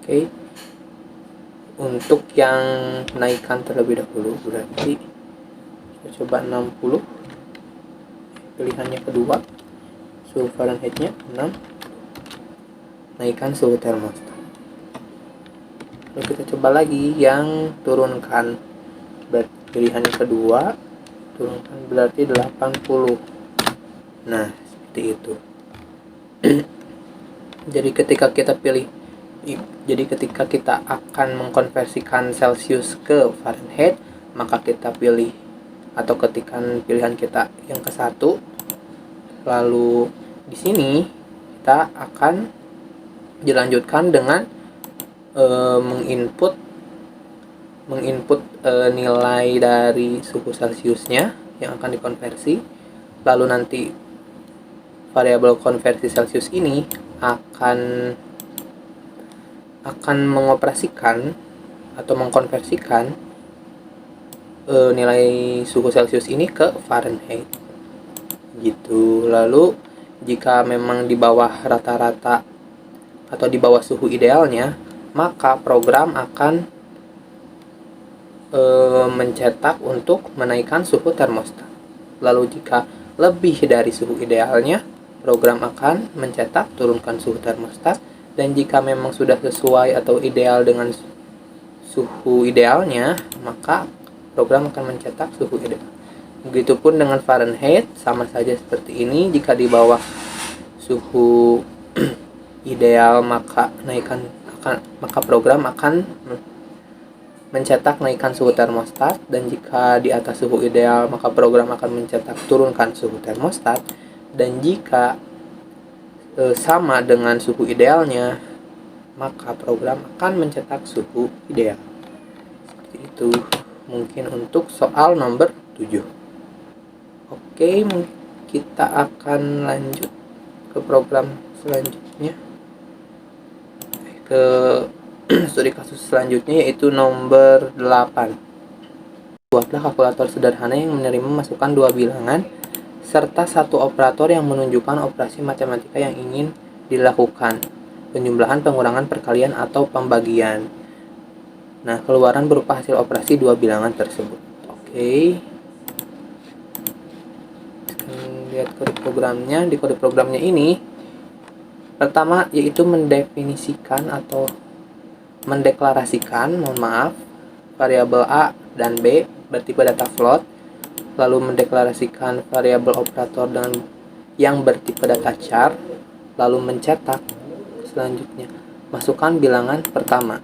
Speaker 1: Oke. Untuk yang naikkan terlebih dahulu, berarti kita coba 60. Pilihannya kedua, suhu Fahrenheitnya 6. Naikkan suhu termostat. Lalu kita coba lagi yang turunkan. Pilihannya kedua, turunkan berarti 80. Nah, seperti itu. Jadi ketika kita akan mengkonversikan Celcius ke Fahrenheit, maka kita pilih atau ketikkan pilihan kita yang ke-1. Lalu di sini kita akan dilanjutkan dengan menginput nilai dari suhu Celciusnya yang akan dikonversi. Lalu nanti variabel konversi Celcius ini akan mengoperasikan atau mengkonversikan nilai suhu Celcius ini ke Fahrenheit gitu. Lalu jika memang di bawah rata-rata atau di bawah suhu idealnya, maka program akan mencetak untuk menaikkan suhu termostat. Lalu jika lebih dari suhu idealnya, program akan mencetak turunkan suhu termostat. Dan jika memang sudah sesuai atau ideal dengan suhu idealnya, maka program akan mencetak suhu ideal. Begitupun dengan Fahrenheit, sama saja seperti ini. Jika di bawah suhu ideal maka program akan mencetak naikkan suhu termostat, dan jika di atas suhu ideal maka program akan mencetak turunkan suhu termostat, dan jika sama dengan suhu idealnya maka program akan mencetak suhu ideal. Seperti itu mungkin untuk soal nomor 7. Oke, kita akan lanjut ke program selanjutnya, ke studi kasus selanjutnya, yaitu nomor 8. Buatlah kalkulator sederhana yang menerima masukan dua bilangan serta satu operator yang menunjukkan operasi matematika yang ingin dilakukan, penjumlahan, pengurangan, perkalian, atau pembagian. Nah, keluaran berupa hasil operasi dua bilangan tersebut. Oke. Lihat kode programnya. Di kode programnya ini, pertama yaitu mendefinisikan atau mendeklarasikan, variabel A dan B bertipe data float, lalu mendeklarasikan variabel operator dengan yang bertipe data char, lalu mencetak selanjutnya masukkan bilangan pertama,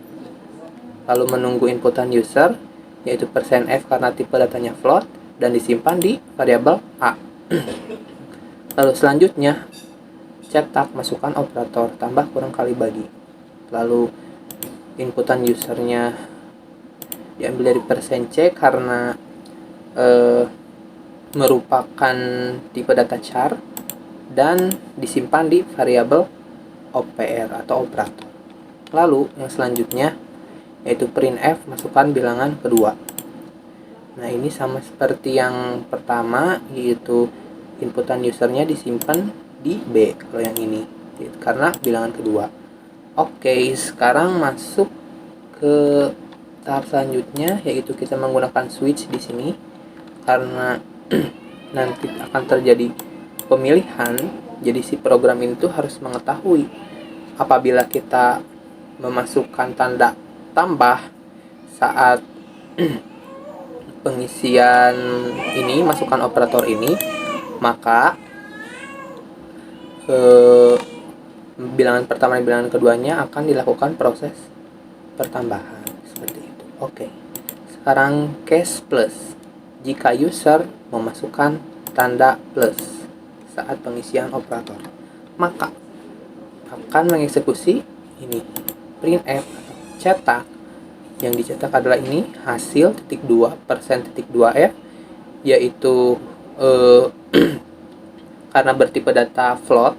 Speaker 1: lalu menunggu inputan user yaitu %f karena tipe datanya float dan disimpan di variabel A. Lalu selanjutnya cetak, masukkan operator tambah kurang kali bagi, lalu inputan usernya diambil dari %c karena merupakan tipe data char dan disimpan di variabel OPR atau operator. Lalu yang selanjutnya yaitu printf, masukkan bilangan kedua. Nah, ini sama seperti yang pertama, yaitu inputan usernya disimpan di B kalau yang ini, karena bilangan kedua. Oke, sekarang masuk ke tahap selanjutnya, yaitu kita menggunakan switch di sini karena nanti akan terjadi pemilihan. Jadi si program itu harus mengetahui apabila kita memasukkan tanda tambah saat pengisian ini, masukkan operator ini, maka bilangan pertama dan bilangan keduanya akan dilakukan proses pertambahan seperti itu. Oke. Sekarang case plus. Jika user memasukkan tanda plus saat pengisian operator, maka akan mengeksekusi ini printf atau cetak. Yang dicetak adalah ini hasil titik 2 titik 2f, yaitu karena bertipe data float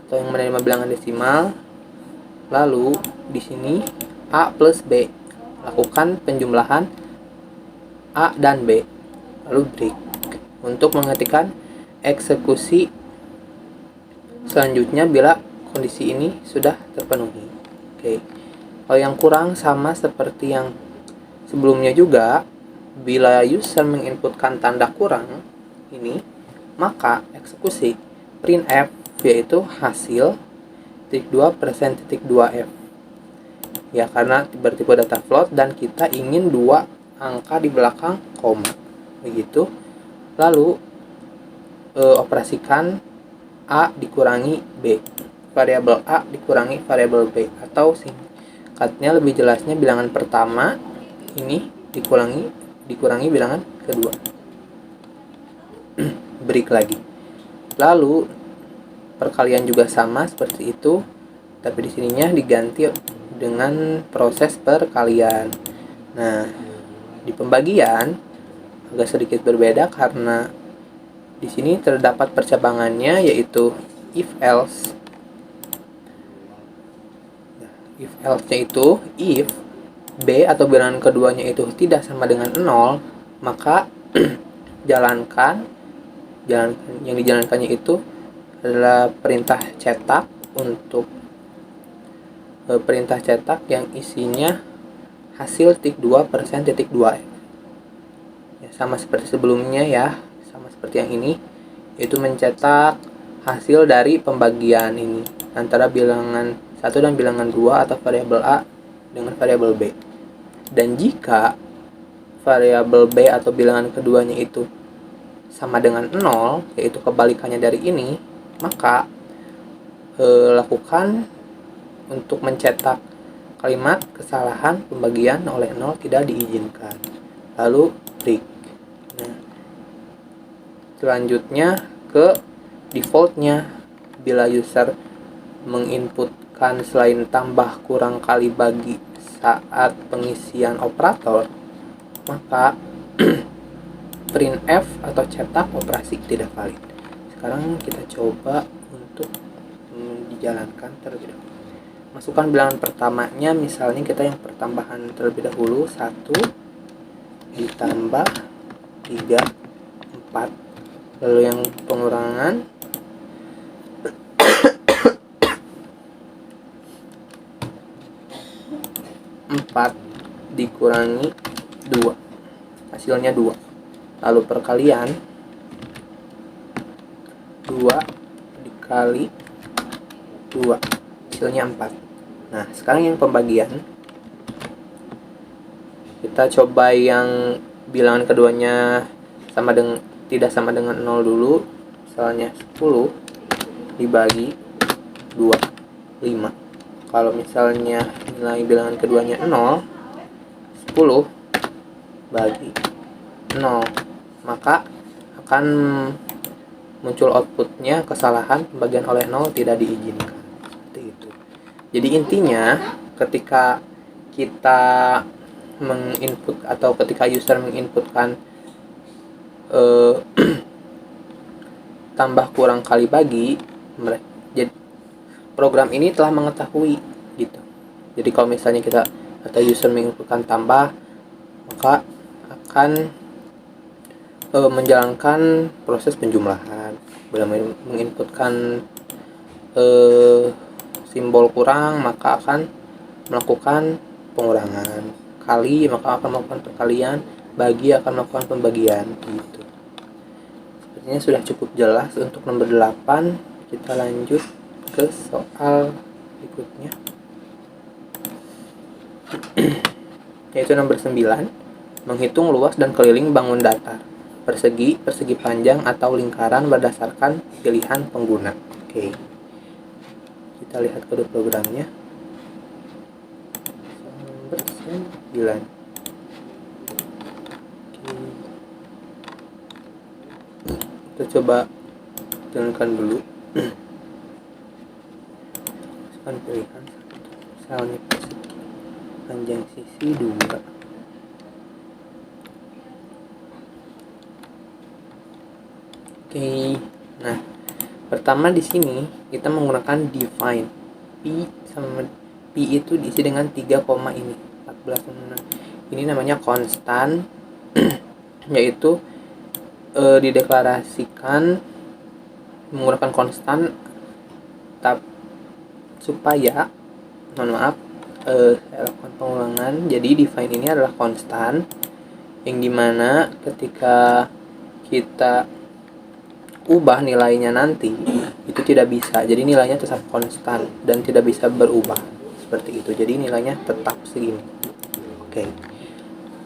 Speaker 1: atau yang menerima bilangan desimal. Lalu di sini A plus B, lakukan penjumlahan A dan B, lalu break untuk mengetikkan eksekusi selanjutnya bila kondisi ini sudah terpenuhi. Oke. Kalau yang kurang sama seperti yang sebelumnya juga, bila user menginputkan tanda kurang ini, maka eksekusi printf yaitu hasil titik 2 titik 2f. Ya, karena bertipe data float dan kita ingin dua angka di belakang koma, begitu. Lalu operasikan A dikurangi B, variabel A dikurangi variabel B, atau singkatnya lebih jelasnya bilangan pertama ini dikurangi bilangan kedua. Break lagi. Lalu perkalian juga sama seperti itu, tapi di sininya diganti dengan proses perkalian. Nah, di pembagian agak sedikit berbeda karena di sini terdapat percabangannya, yaitu if else. If else-nya itu if B atau bilangan keduanya itu tidak sama dengan 0, maka yang dijalankannya itu adalah perintah cetak untuk perintah cetak yang isinya hasil titik 2 titik 2f. Ya, sama seperti sebelumnya ya, sama seperti yang ini, yaitu mencetak hasil dari pembagian ini antara bilangan 1 dan bilangan 2 atau variabel A dengan variabel B. Dan jika variabel B atau bilangan keduanya itu sama dengan 0, yaitu kebalikannya dari ini, maka lakukan untuk mencetak kalimat kesalahan pembagian oleh 0 tidak diizinkan, lalu break. Nah, selanjutnya ke defaultnya, bila user menginputkan selain tambah, kurang, kali, bagi saat pengisian operator, maka printf atau cetak operasi tidak valid. Sekarang kita coba untuk dijalankan terlebih dahulu. Masukkan bilangan pertamanya, misalnya kita yang pertambahan terlebih dahulu, 1 ditambah 3, 4. Lalu yang pengurangan 4 dikurangi 2, hasilnya 2. Lalu perkalian 2 dikali 2, hasilnya 4. Nah, sekarang yang pembagian, kita coba yang bilangan keduanya tidak sama dengan 0 dulu. Misalnya 10 dibagi 2, 5. Kalau misalnya nilai bilangan keduanya 0, 10 bagi 0, maka akan muncul outputnya kesalahan pembagian oleh 0 tidak diizinkan. Seperti itu. Jadi intinya ketika kita menginput atau ketika user menginputkan tambah, kurang, kali, bagi, jadi program ini telah mengetahui gitu. Jadi kalau misalnya kita atau user menginputkan tambah, maka akan menjalankan proses penjumlahan. Bila menginputkan simbol kurang, maka akan melakukan pengurangan. Kali, maka akan melakukan perkalian. Bagi, akan melakukan pembagian gitu. Sepertinya sudah cukup jelas untuk nomor 8. Kita lanjut ke soal berikutnya, yaitu nomor 9, menghitung luas dan keliling bangun datar, persegi, persegi panjang, atau lingkaran berdasarkan pilihan pengguna. Oke. Kita lihat kode programnya. Nomor 9. Kita coba jalankan dulu. Masukkan pilihan misalnya persegi panjang sisi 2. Oke. Nah, pertama di sini kita menggunakan define. P itu diisi dengan 3 koma ini, 14. Ini namanya konstan yaitu dideklarasikan menggunakan konstan supaya saya lakukan pengulangan. Jadi define ini adalah konstan yang dimana ketika kita ubah nilainya nanti itu tidak bisa, jadi nilainya tetap konstan dan tidak bisa berubah seperti itu. Jadi nilainya tetap segini. Oke.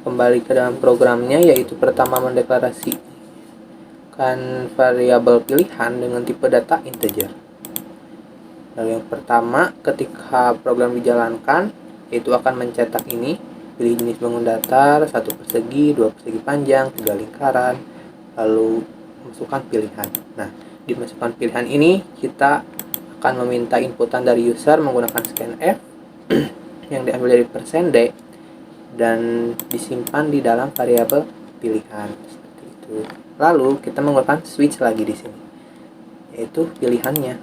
Speaker 1: Kembali ke dalam programnya, yaitu pertama mendeklarasikan variabel pilihan dengan tipe data integer. Lalu yang pertama, ketika program dijalankan, yaitu akan mencetak ini, pilih jenis bangun datar, 1 persegi, 2 persegi panjang, 3 lingkaran, lalu masukkan pilihan. Nah, di masukkan pilihan ini kita akan meminta inputan dari user menggunakan scanf yang diambil dari %d dan disimpan di dalam variabel pilihan seperti itu. Lalu kita menggunakan switch lagi di sini, yaitu pilihannya.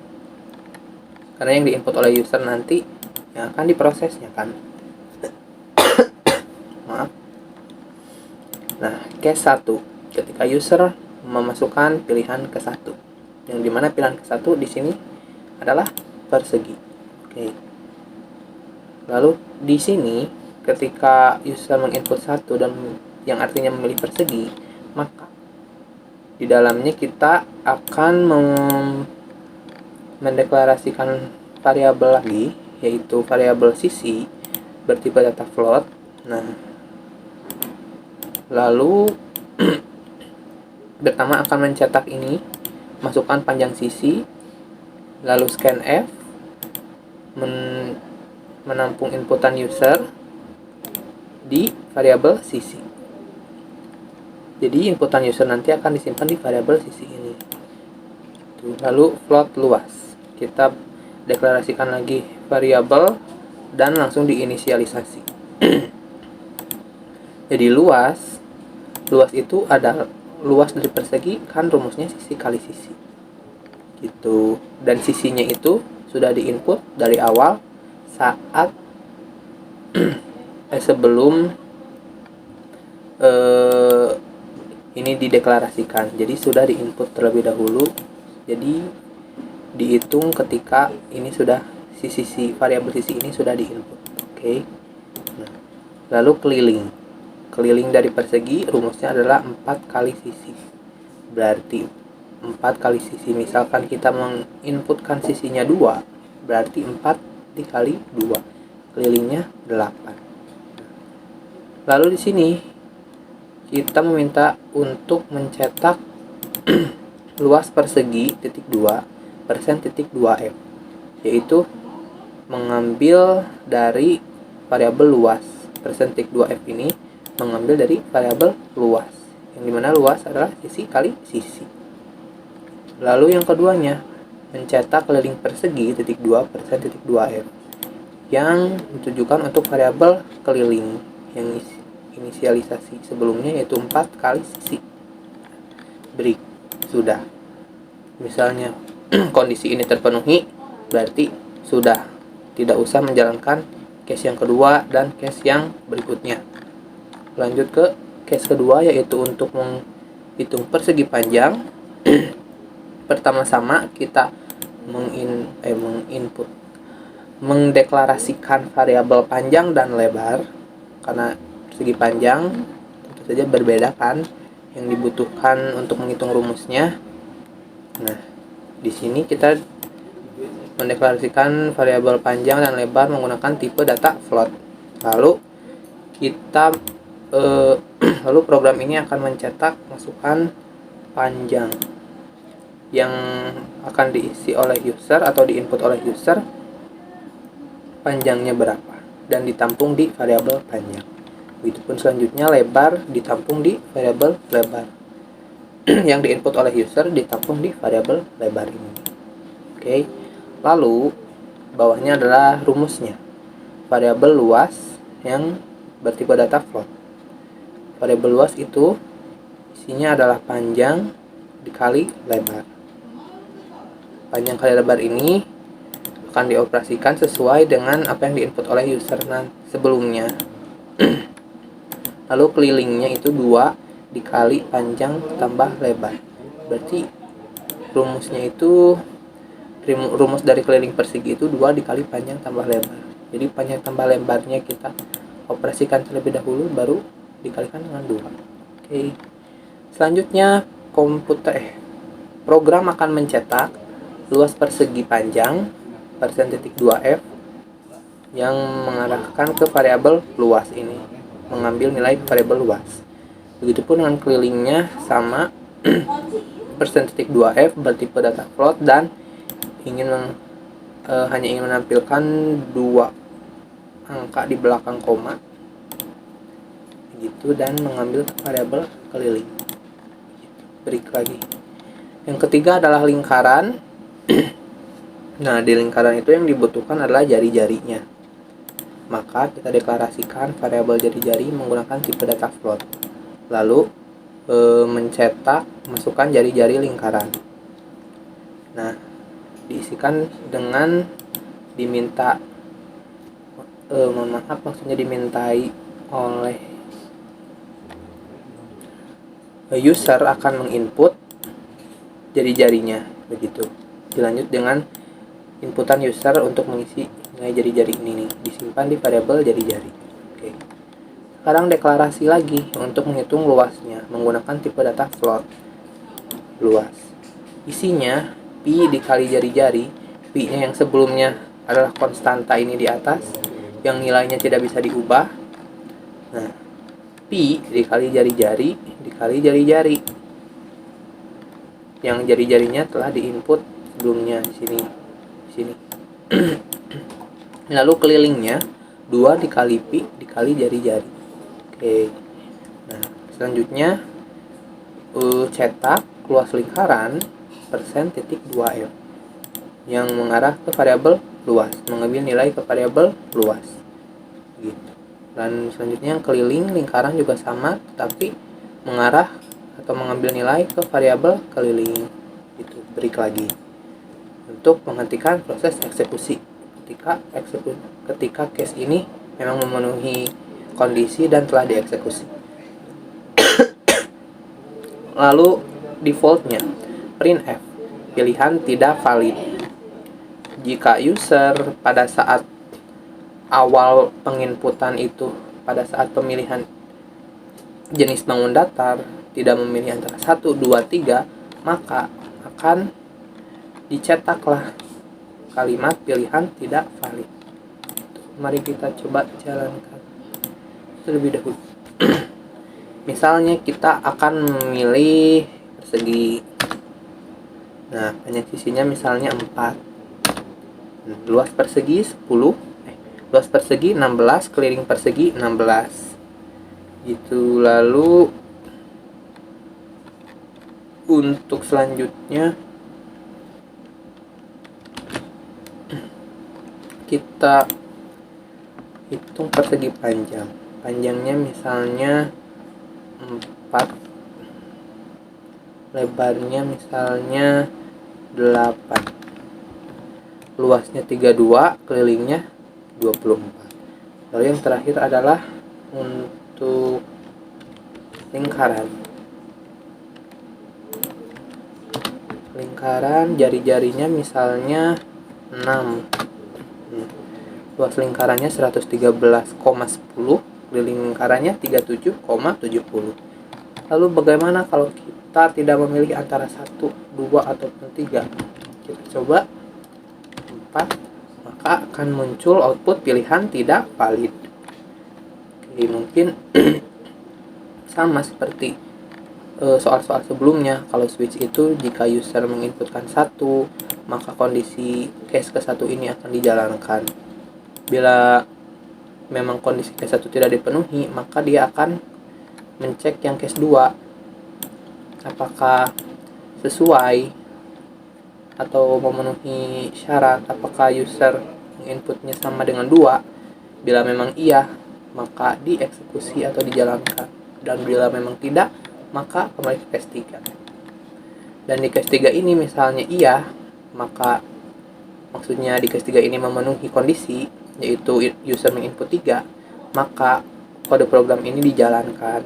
Speaker 1: Karena yang diinput oleh user nanti yang akan diprosesnya kan. Maaf. Nah, case 1, ketika user memasukkan pilihan ke 1, yang dimana pilihan ke 1 di sini adalah persegi. Oke. Lalu di sini ketika user menginput 1 dan yang artinya memilih persegi, maka di dalamnya kita akan mendeklarasikan variabel lagi, yaitu variabel sisi bertipe data float. Nah, Lalu pertama akan mencetak ini, masukkan panjang sisi, lalu scanf, menampung inputan user di variabel sisi. Jadi inputan user nanti akan disimpan di variabel sisi ini. Lalu float luas, kita deklarasikan lagi variabel dan langsung diinisialisasi. Jadi luas itu adalah luas dari persegi, kan rumusnya sisi kali sisi gitu, dan sisinya itu sudah diinput dari awal saat sebelum ini dideklarasikan. Jadi sudah diinput terlebih dahulu, jadi dihitung ketika ini sudah sisi variabel sisi ini sudah diinput. Oke. Nah, lalu keliling dari persegi rumusnya adalah 4 kali sisi. Berarti 4 kali sisi, misalkan kita menginputkan sisinya 2, berarti 4 dikali 2, kelilingnya 8. Lalu di sini kita meminta untuk mencetak luas persegi titik 2 persen titik 2f, yaitu mengambil dari variabel luas. Persen titik 2f ini mengambil dari variabel luas, yang dimana luas adalah sisi kali sisi. Lalu yang keduanya, mencetak keliling persegi titik 2 persen titik 2f, yang ditujukan untuk variabel keliling yang inisialisasi sebelumnya, yaitu 4 kali sisi. Break. Sudah. Misalnya kondisi ini terpenuhi, berarti sudah tidak usah menjalankan case yang kedua dan case yang berikutnya. Lanjut ke case kedua, yaitu untuk menghitung persegi panjang. Pertama-sama kita mendeklarasikan variabel panjang dan lebar, karena persegi panjang tentu saja berbeda kan yang dibutuhkan untuk menghitung rumusnya. Nah, di sini kita mendeklarasikan variabel panjang dan lebar menggunakan tipe data float. Lalu kita lalu program ini akan mencetak masukan panjang yang akan diisi oleh user atau diinput oleh user, panjangnya berapa, dan ditampung di variabel panjang. Begitupun selanjutnya lebar ditampung di variabel lebar. Yang diinput oleh user ditampung di variabel lebar ini. Oke. Lalu bawahnya adalah rumusnya. Variabel luas yang bertipe data float. Variabel luas itu isinya adalah panjang dikali lebar. Panjang kali lebar ini akan dioperasikan sesuai dengan apa yang diinput oleh user sebelumnya. Lalu kelilingnya itu 2 dikali panjang tambah lebar. Berarti rumusnya itu, rumus dari keliling persegi itu 2 dikali panjang tambah lebar. Jadi panjang tambah lebarnya kita operasikan terlebih dahulu, baru dikalikan dengan 2. Oke. Selanjutnya program akan mencetak luas persegi panjang persen titik 2f yang mengarahkan ke variabel luas ini, mengambil nilai variabel luas. Begitupun dengan kelilingnya sama, persen titik 2f bertipe data float dan hanya ingin menampilkan 2 angka di belakang koma gitu, dan mengambil variabel keliling. Break lagi. Yang ketiga adalah lingkaran. Nah, di lingkaran itu yang dibutuhkan adalah jari-jarinya. Maka kita deklarasikan variabel jari-jari menggunakan tipe data float. Lalu mencetak masukkan jari-jari lingkaran. Nah, diisikan dengan dimintai oleh user akan menginput jari-jarinya, begitu. Dilanjut dengan inputan user untuk mengisi nilai jari-jari ini nih, disimpan di variabel jari-jari. Oke. Sekarang deklarasi lagi untuk menghitung luasnya menggunakan tipe data float. Luas isinya pi dikali jari-jari. Pi-nya yang sebelumnya adalah konstanta ini di atas, yang nilainya tidak bisa diubah. Nah, pi dikali jari-jari dikali jari-jari. Yang jari-jarinya telah diinput sebelumnya di sini. Lalu kelilingnya 2 dikali pi dikali jari-jari. Oke. Nah, selanjutnya cetak luas lingkaran persen titik 2F yang mengarah ke variabel luas, mengambil nilai ke variabel luas. Gitu. Dan selanjutnya yang keliling lingkaran juga sama, tetapi mengarah atau mengambil nilai ke variabel keliling. Itu break lagi untuk menghentikan proses eksekusi ketika case ini memang memenuhi kondisi dan telah dieksekusi. Lalu defaultnya printf pilihan tidak valid. Jika user pada saat awal penginputan itu, pada saat pemilihan jenis bangun datar tidak memilih antara 1, 2, 3, maka akan dicetaklah kalimat pilihan tidak valid. Mari kita coba jalankan terlebih dahulu. Misalnya kita akan memilih persegi. Nah, banyak sisinya misalnya 4. Luas persegi 10. Luas persegi 16, keliling persegi 16. Gitu. Lalu untuk selanjutnya kita hitung persegi panjang. Panjangnya misalnya 4, lebarnya misalnya 8, luasnya 32, kelilingnya 24. Lalu yang terakhir adalah untuk lingkaran. Jari-jarinya misalnya 6. Luas lingkarannya 113,10, keliling lingkarannya 37,70. Lalu bagaimana kalau kita tidak memilih antara 1, 2 ataupun 3? Kita coba 4, maka akan muncul output pilihan tidak valid. Oke, mungkin sama seperti soal-soal sebelumnya. Kalau switch itu jika user menginputkan 1, maka kondisi case ke-1 ini akan dijalankan. Bila memang kondisi case 1 tidak dipenuhi, maka dia akan mencek yang case 2 apakah sesuai atau memenuhi syarat, apakah user inputnya sama dengan 2. Bila memang iya, maka dieksekusi atau dijalankan, dan bila memang tidak, maka kembali ke case 3. Dan di case 3 ini misalnya iya, maka maksudnya di case 3 ini memenuhi kondisi, yaitu user menginput 3, maka kode program ini dijalankan.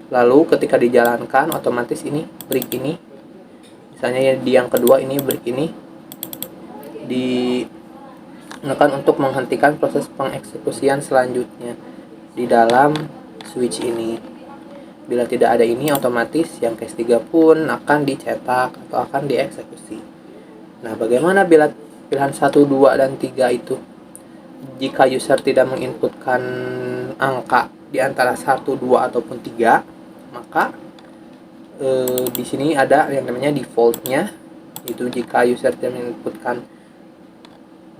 Speaker 1: Lalu ketika dijalankan, otomatis ini break ini, misalnya di yang kedua ini break ini digunakan untuk menghentikan proses pengeksekusian selanjutnya di dalam switch ini. Bila tidak ada ini, otomatis yang case 3 pun akan dicetak atau akan dieksekusi. Nah, bagaimana bila pilihan 1, 2, dan 3 itu? Jika user tidak menginputkan angka di antara 1, 2, ataupun 3, maka di sini ada yang namanya defaultnya, itu jika user tidak menginputkan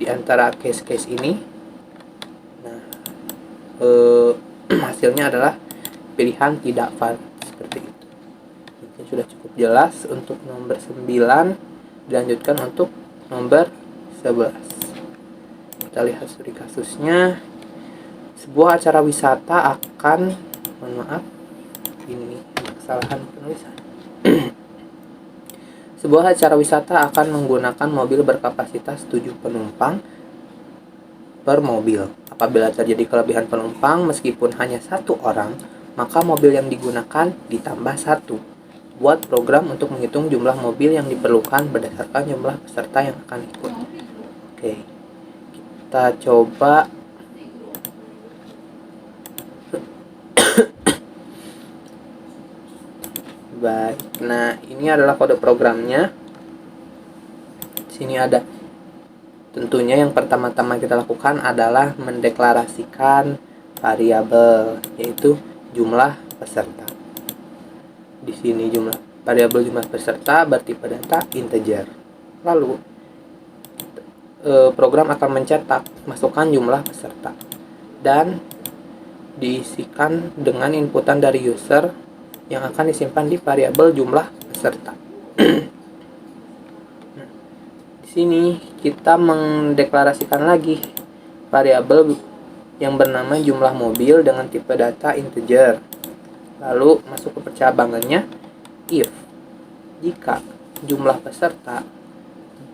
Speaker 1: di antara case-case ini. Nah, hasilnya adalah pilihan tidak valid, seperti itu. Mungkin sudah cukup jelas untuk nomor 9. Dilanjutkan untuk nomor 11. Kita lihat studi kasusnya. Sebuah acara wisata akan, ini kesalahan penulisan. Sebuah acara wisata akan menggunakan mobil berkapasitas 7 penumpang per mobil. Apabila terjadi kelebihan penumpang meskipun hanya 1 orang, maka mobil yang digunakan ditambah 1. Buat program untuk menghitung jumlah mobil yang diperlukan berdasarkan jumlah peserta yang akan ikut. Oke, kita coba baik. Nah, ini adalah kode programnya. Sini ada. Tentunya yang pertama-tama kita lakukan adalah mendeklarasikan variabel, yaitu jumlah peserta. Di sini variabel jumlah peserta bertipe data integer. Lalu program akan mencetak masukkan jumlah peserta dan diisikan dengan inputan dari user yang akan disimpan di variabel jumlah peserta. Di sini kita mendeklarasikan lagi variabel yang bernama jumlah mobil dengan tipe data integer. Lalu masuk ke percabangannya, if jika jumlah peserta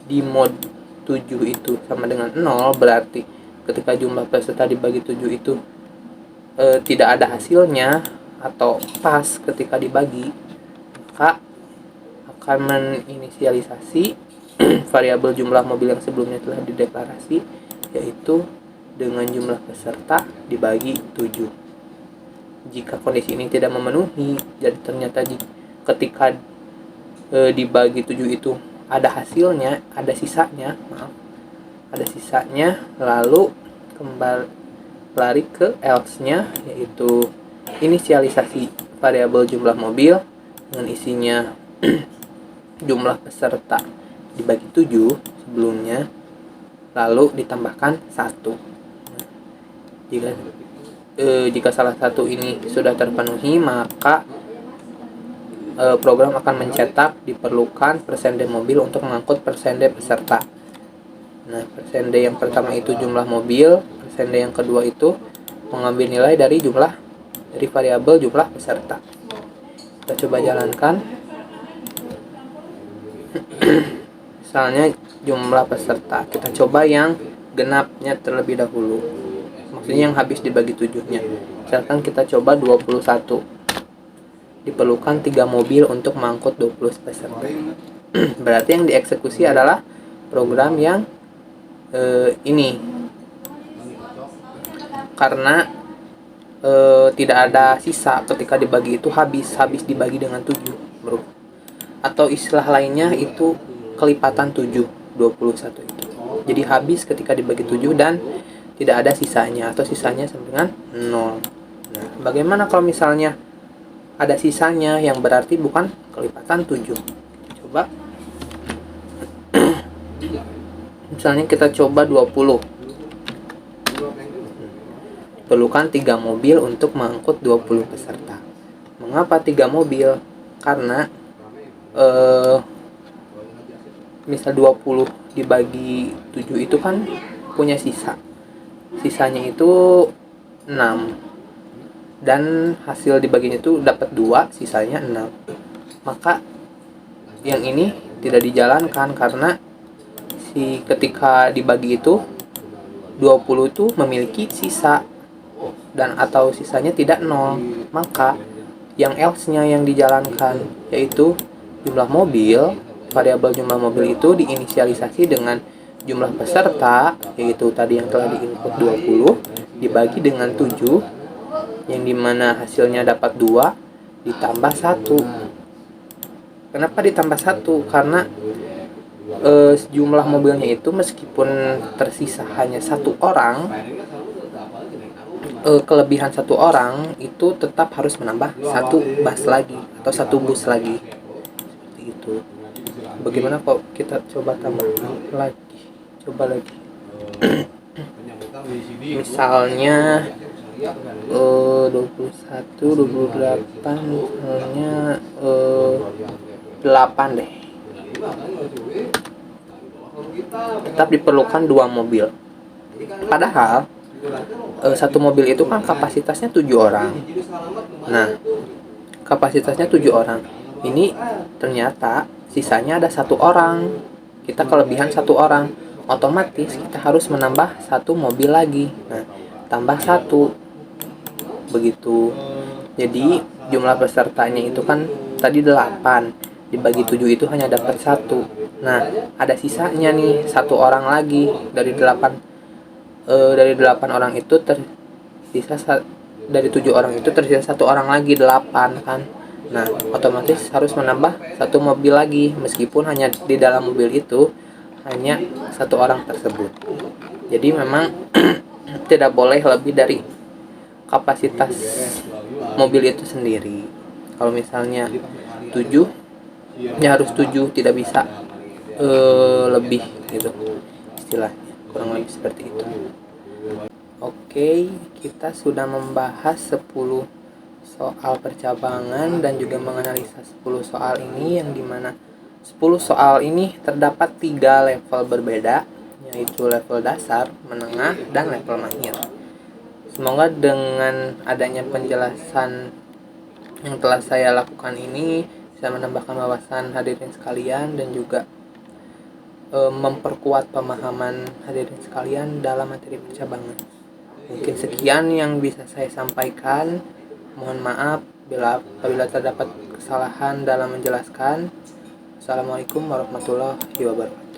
Speaker 1: di mode 7 itu sama dengan 0, berarti ketika jumlah peserta dibagi 7 itu tidak ada hasilnya atau pas ketika dibagi, maka akan menginisialisasi variabel jumlah mobil yang sebelumnya telah dideklarasi, yaitu dengan jumlah peserta dibagi 7. Jika kondisi ini tidak memenuhi, jadi ternyata ketika dibagi 7 itu ada hasilnya, ada sisanya, lalu kembali lari ke else-nya, yaitu inisialisasi variabel jumlah mobil dengan isinya jumlah peserta dibagi 7 sebelumnya, lalu ditambahkan 1. Jika salah satu ini sudah terpenuhi, maka program akan mencetak diperlukan persende mobil untuk mengangkut persende peserta. Nah, persende yang pertama itu jumlah mobil, persende yang kedua itu mengambil nilai dari variabel jumlah peserta. Kita coba jalankan. Misalnya jumlah peserta, kita coba yang genapnya terlebih dahulu, maksudnya yang habis dibagi 7-nya. Misalkan kita coba 21, diperlukan 3 mobil untuk mengangkut 20 peserta. Berarti yang dieksekusi adalah program yang ini, karena tidak ada sisa ketika dibagi itu, habis dibagi dengan 7, bro. Atau istilah lainnya itu kelipatan 7, 21 itu. Jadi habis ketika dibagi 7 dan tidak ada sisanya, atau sisanya sama dengan 0. Nah, bagaimana kalau misalnya ada sisanya yang berarti bukan kelipatan 7? Coba misalnya kita coba 20. Perlukan 3 mobil untuk mengangkut 20 peserta. Mengapa 3 mobil? Karena misal 20 dibagi 7 itu kan punya sisa. Sisanya itu 6. Dan hasil dibaginya itu dapat 2, sisanya 6. Maka yang ini tidak dijalankan karena ketika dibagi itu 20 itu memiliki sisa dan atau sisanya tidak 0. Maka yang else-nya yang dijalankan, yaitu jumlah mobil, variabel jumlah mobil itu diinisialisasi dengan jumlah peserta, yaitu tadi yang telah diinput 20 dibagi dengan 7, yang dimana hasilnya dapat 2 ditambah 1. Kenapa ditambah 1? Karena jumlah mobilnya itu meskipun tersisa hanya 1 orang, kelebihan 1 orang itu tetap harus menambah 1 bus lagi atau 1 bus lagi, seperti itu. Bagaimana kalau kita coba tambah lagi, misalnya 21, 28, misalnya 8 deh. Tetap diperlukan 2 mobil. Padahal 1 mobil itu kan kapasitasnya 7 orang. Nah, kapasitasnya 7 orang. Ini ternyata sisanya ada 1 orang. Kita kelebihan 1 orang. Otomatis kita harus menambah 1 mobil lagi. Nah, tambah 1. Begitu. Jadi jumlah pesertanya itu kan tadi 8. Dibagi 7 itu hanya dapat 1. Nah, ada sisanya nih 1 orang lagi dari 8 orang itu tersisa, dari 7 orang itu tersisa 1 orang lagi, 8 kan. Nah, otomatis harus menambah 1 mobil lagi meskipun hanya di dalam mobil itu hanya 1 orang tersebut. Jadi memang tidak boleh lebih dari kapasitas mobil itu sendiri. Kalau misalnya 7, ya harus 7, tidak bisa lebih gitu istilahnya, kurang lebih seperti itu. Oke, kita sudah membahas 10 soal percabangan dan juga menganalisa 10 soal ini, yang dimana 10 soal ini terdapat 3 level berbeda, yaitu level dasar, menengah, dan level mahir. Semoga dengan adanya penjelasan yang telah saya lakukan ini bisa menambahkan wawasan hadirin sekalian dan juga memperkuat pemahaman hadirin sekalian dalam materi percabangan. Mungkin sekian yang bisa saya sampaikan. Mohon maaf apabila terdapat kesalahan dalam menjelaskan. Assalamualaikum warahmatullahi wabarakatuh.